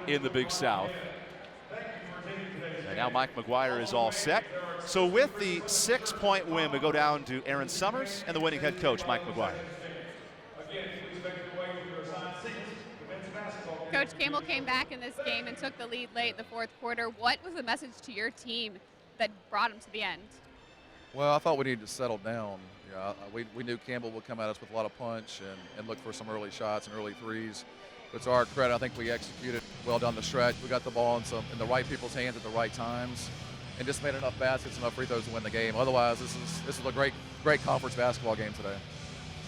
in the Big South. And now Mike McGuire is all set. So with the 6-point win, we go down to Aaron Summers and the winning head coach, Mike McGuire. Coach, Campbell came back in this game and took the lead late in the fourth quarter. What was the message to your team that brought them to the end? Well, I thought we needed to settle down. Yeah, we knew Campbell would come at us with a lot of punch and look for some early shots and early threes. But to our credit, I think we executed well down the stretch. We got the ball in the right people's hands at the right times, and just made enough baskets, enough free throws to win the game. Otherwise, this is a great conference basketball game today.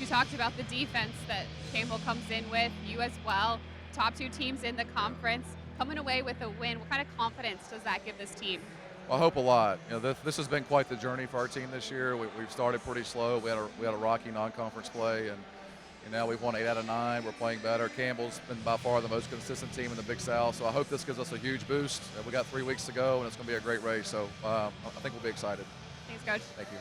You talked about the defense that Campbell comes in with, you as well. Top two teams in the conference, coming away with a win. What kind of confidence does that give this team? Well, I hope a lot. You know, this has been quite the journey for our team this year. We've started pretty slow. We had a rocky non-conference play, and now we've won 8 out of 9. We're playing better. Campbell's been by far the most consistent team in the Big South, so I hope this gives us a huge boost. We got 3 weeks to go, and it's going to be a great race. So I think we'll be excited. Thanks, Coach. Thank you.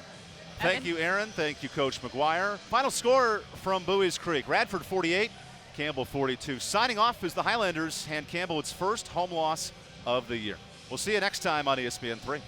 Thank you, Aaron. Thank you, Coach McGuire. Final score from Bowie's Creek: Radford 48, Campbell 42. Signing off is the Highlanders hand Campbell its first home loss of the year. We'll see you next time on ESPN 3.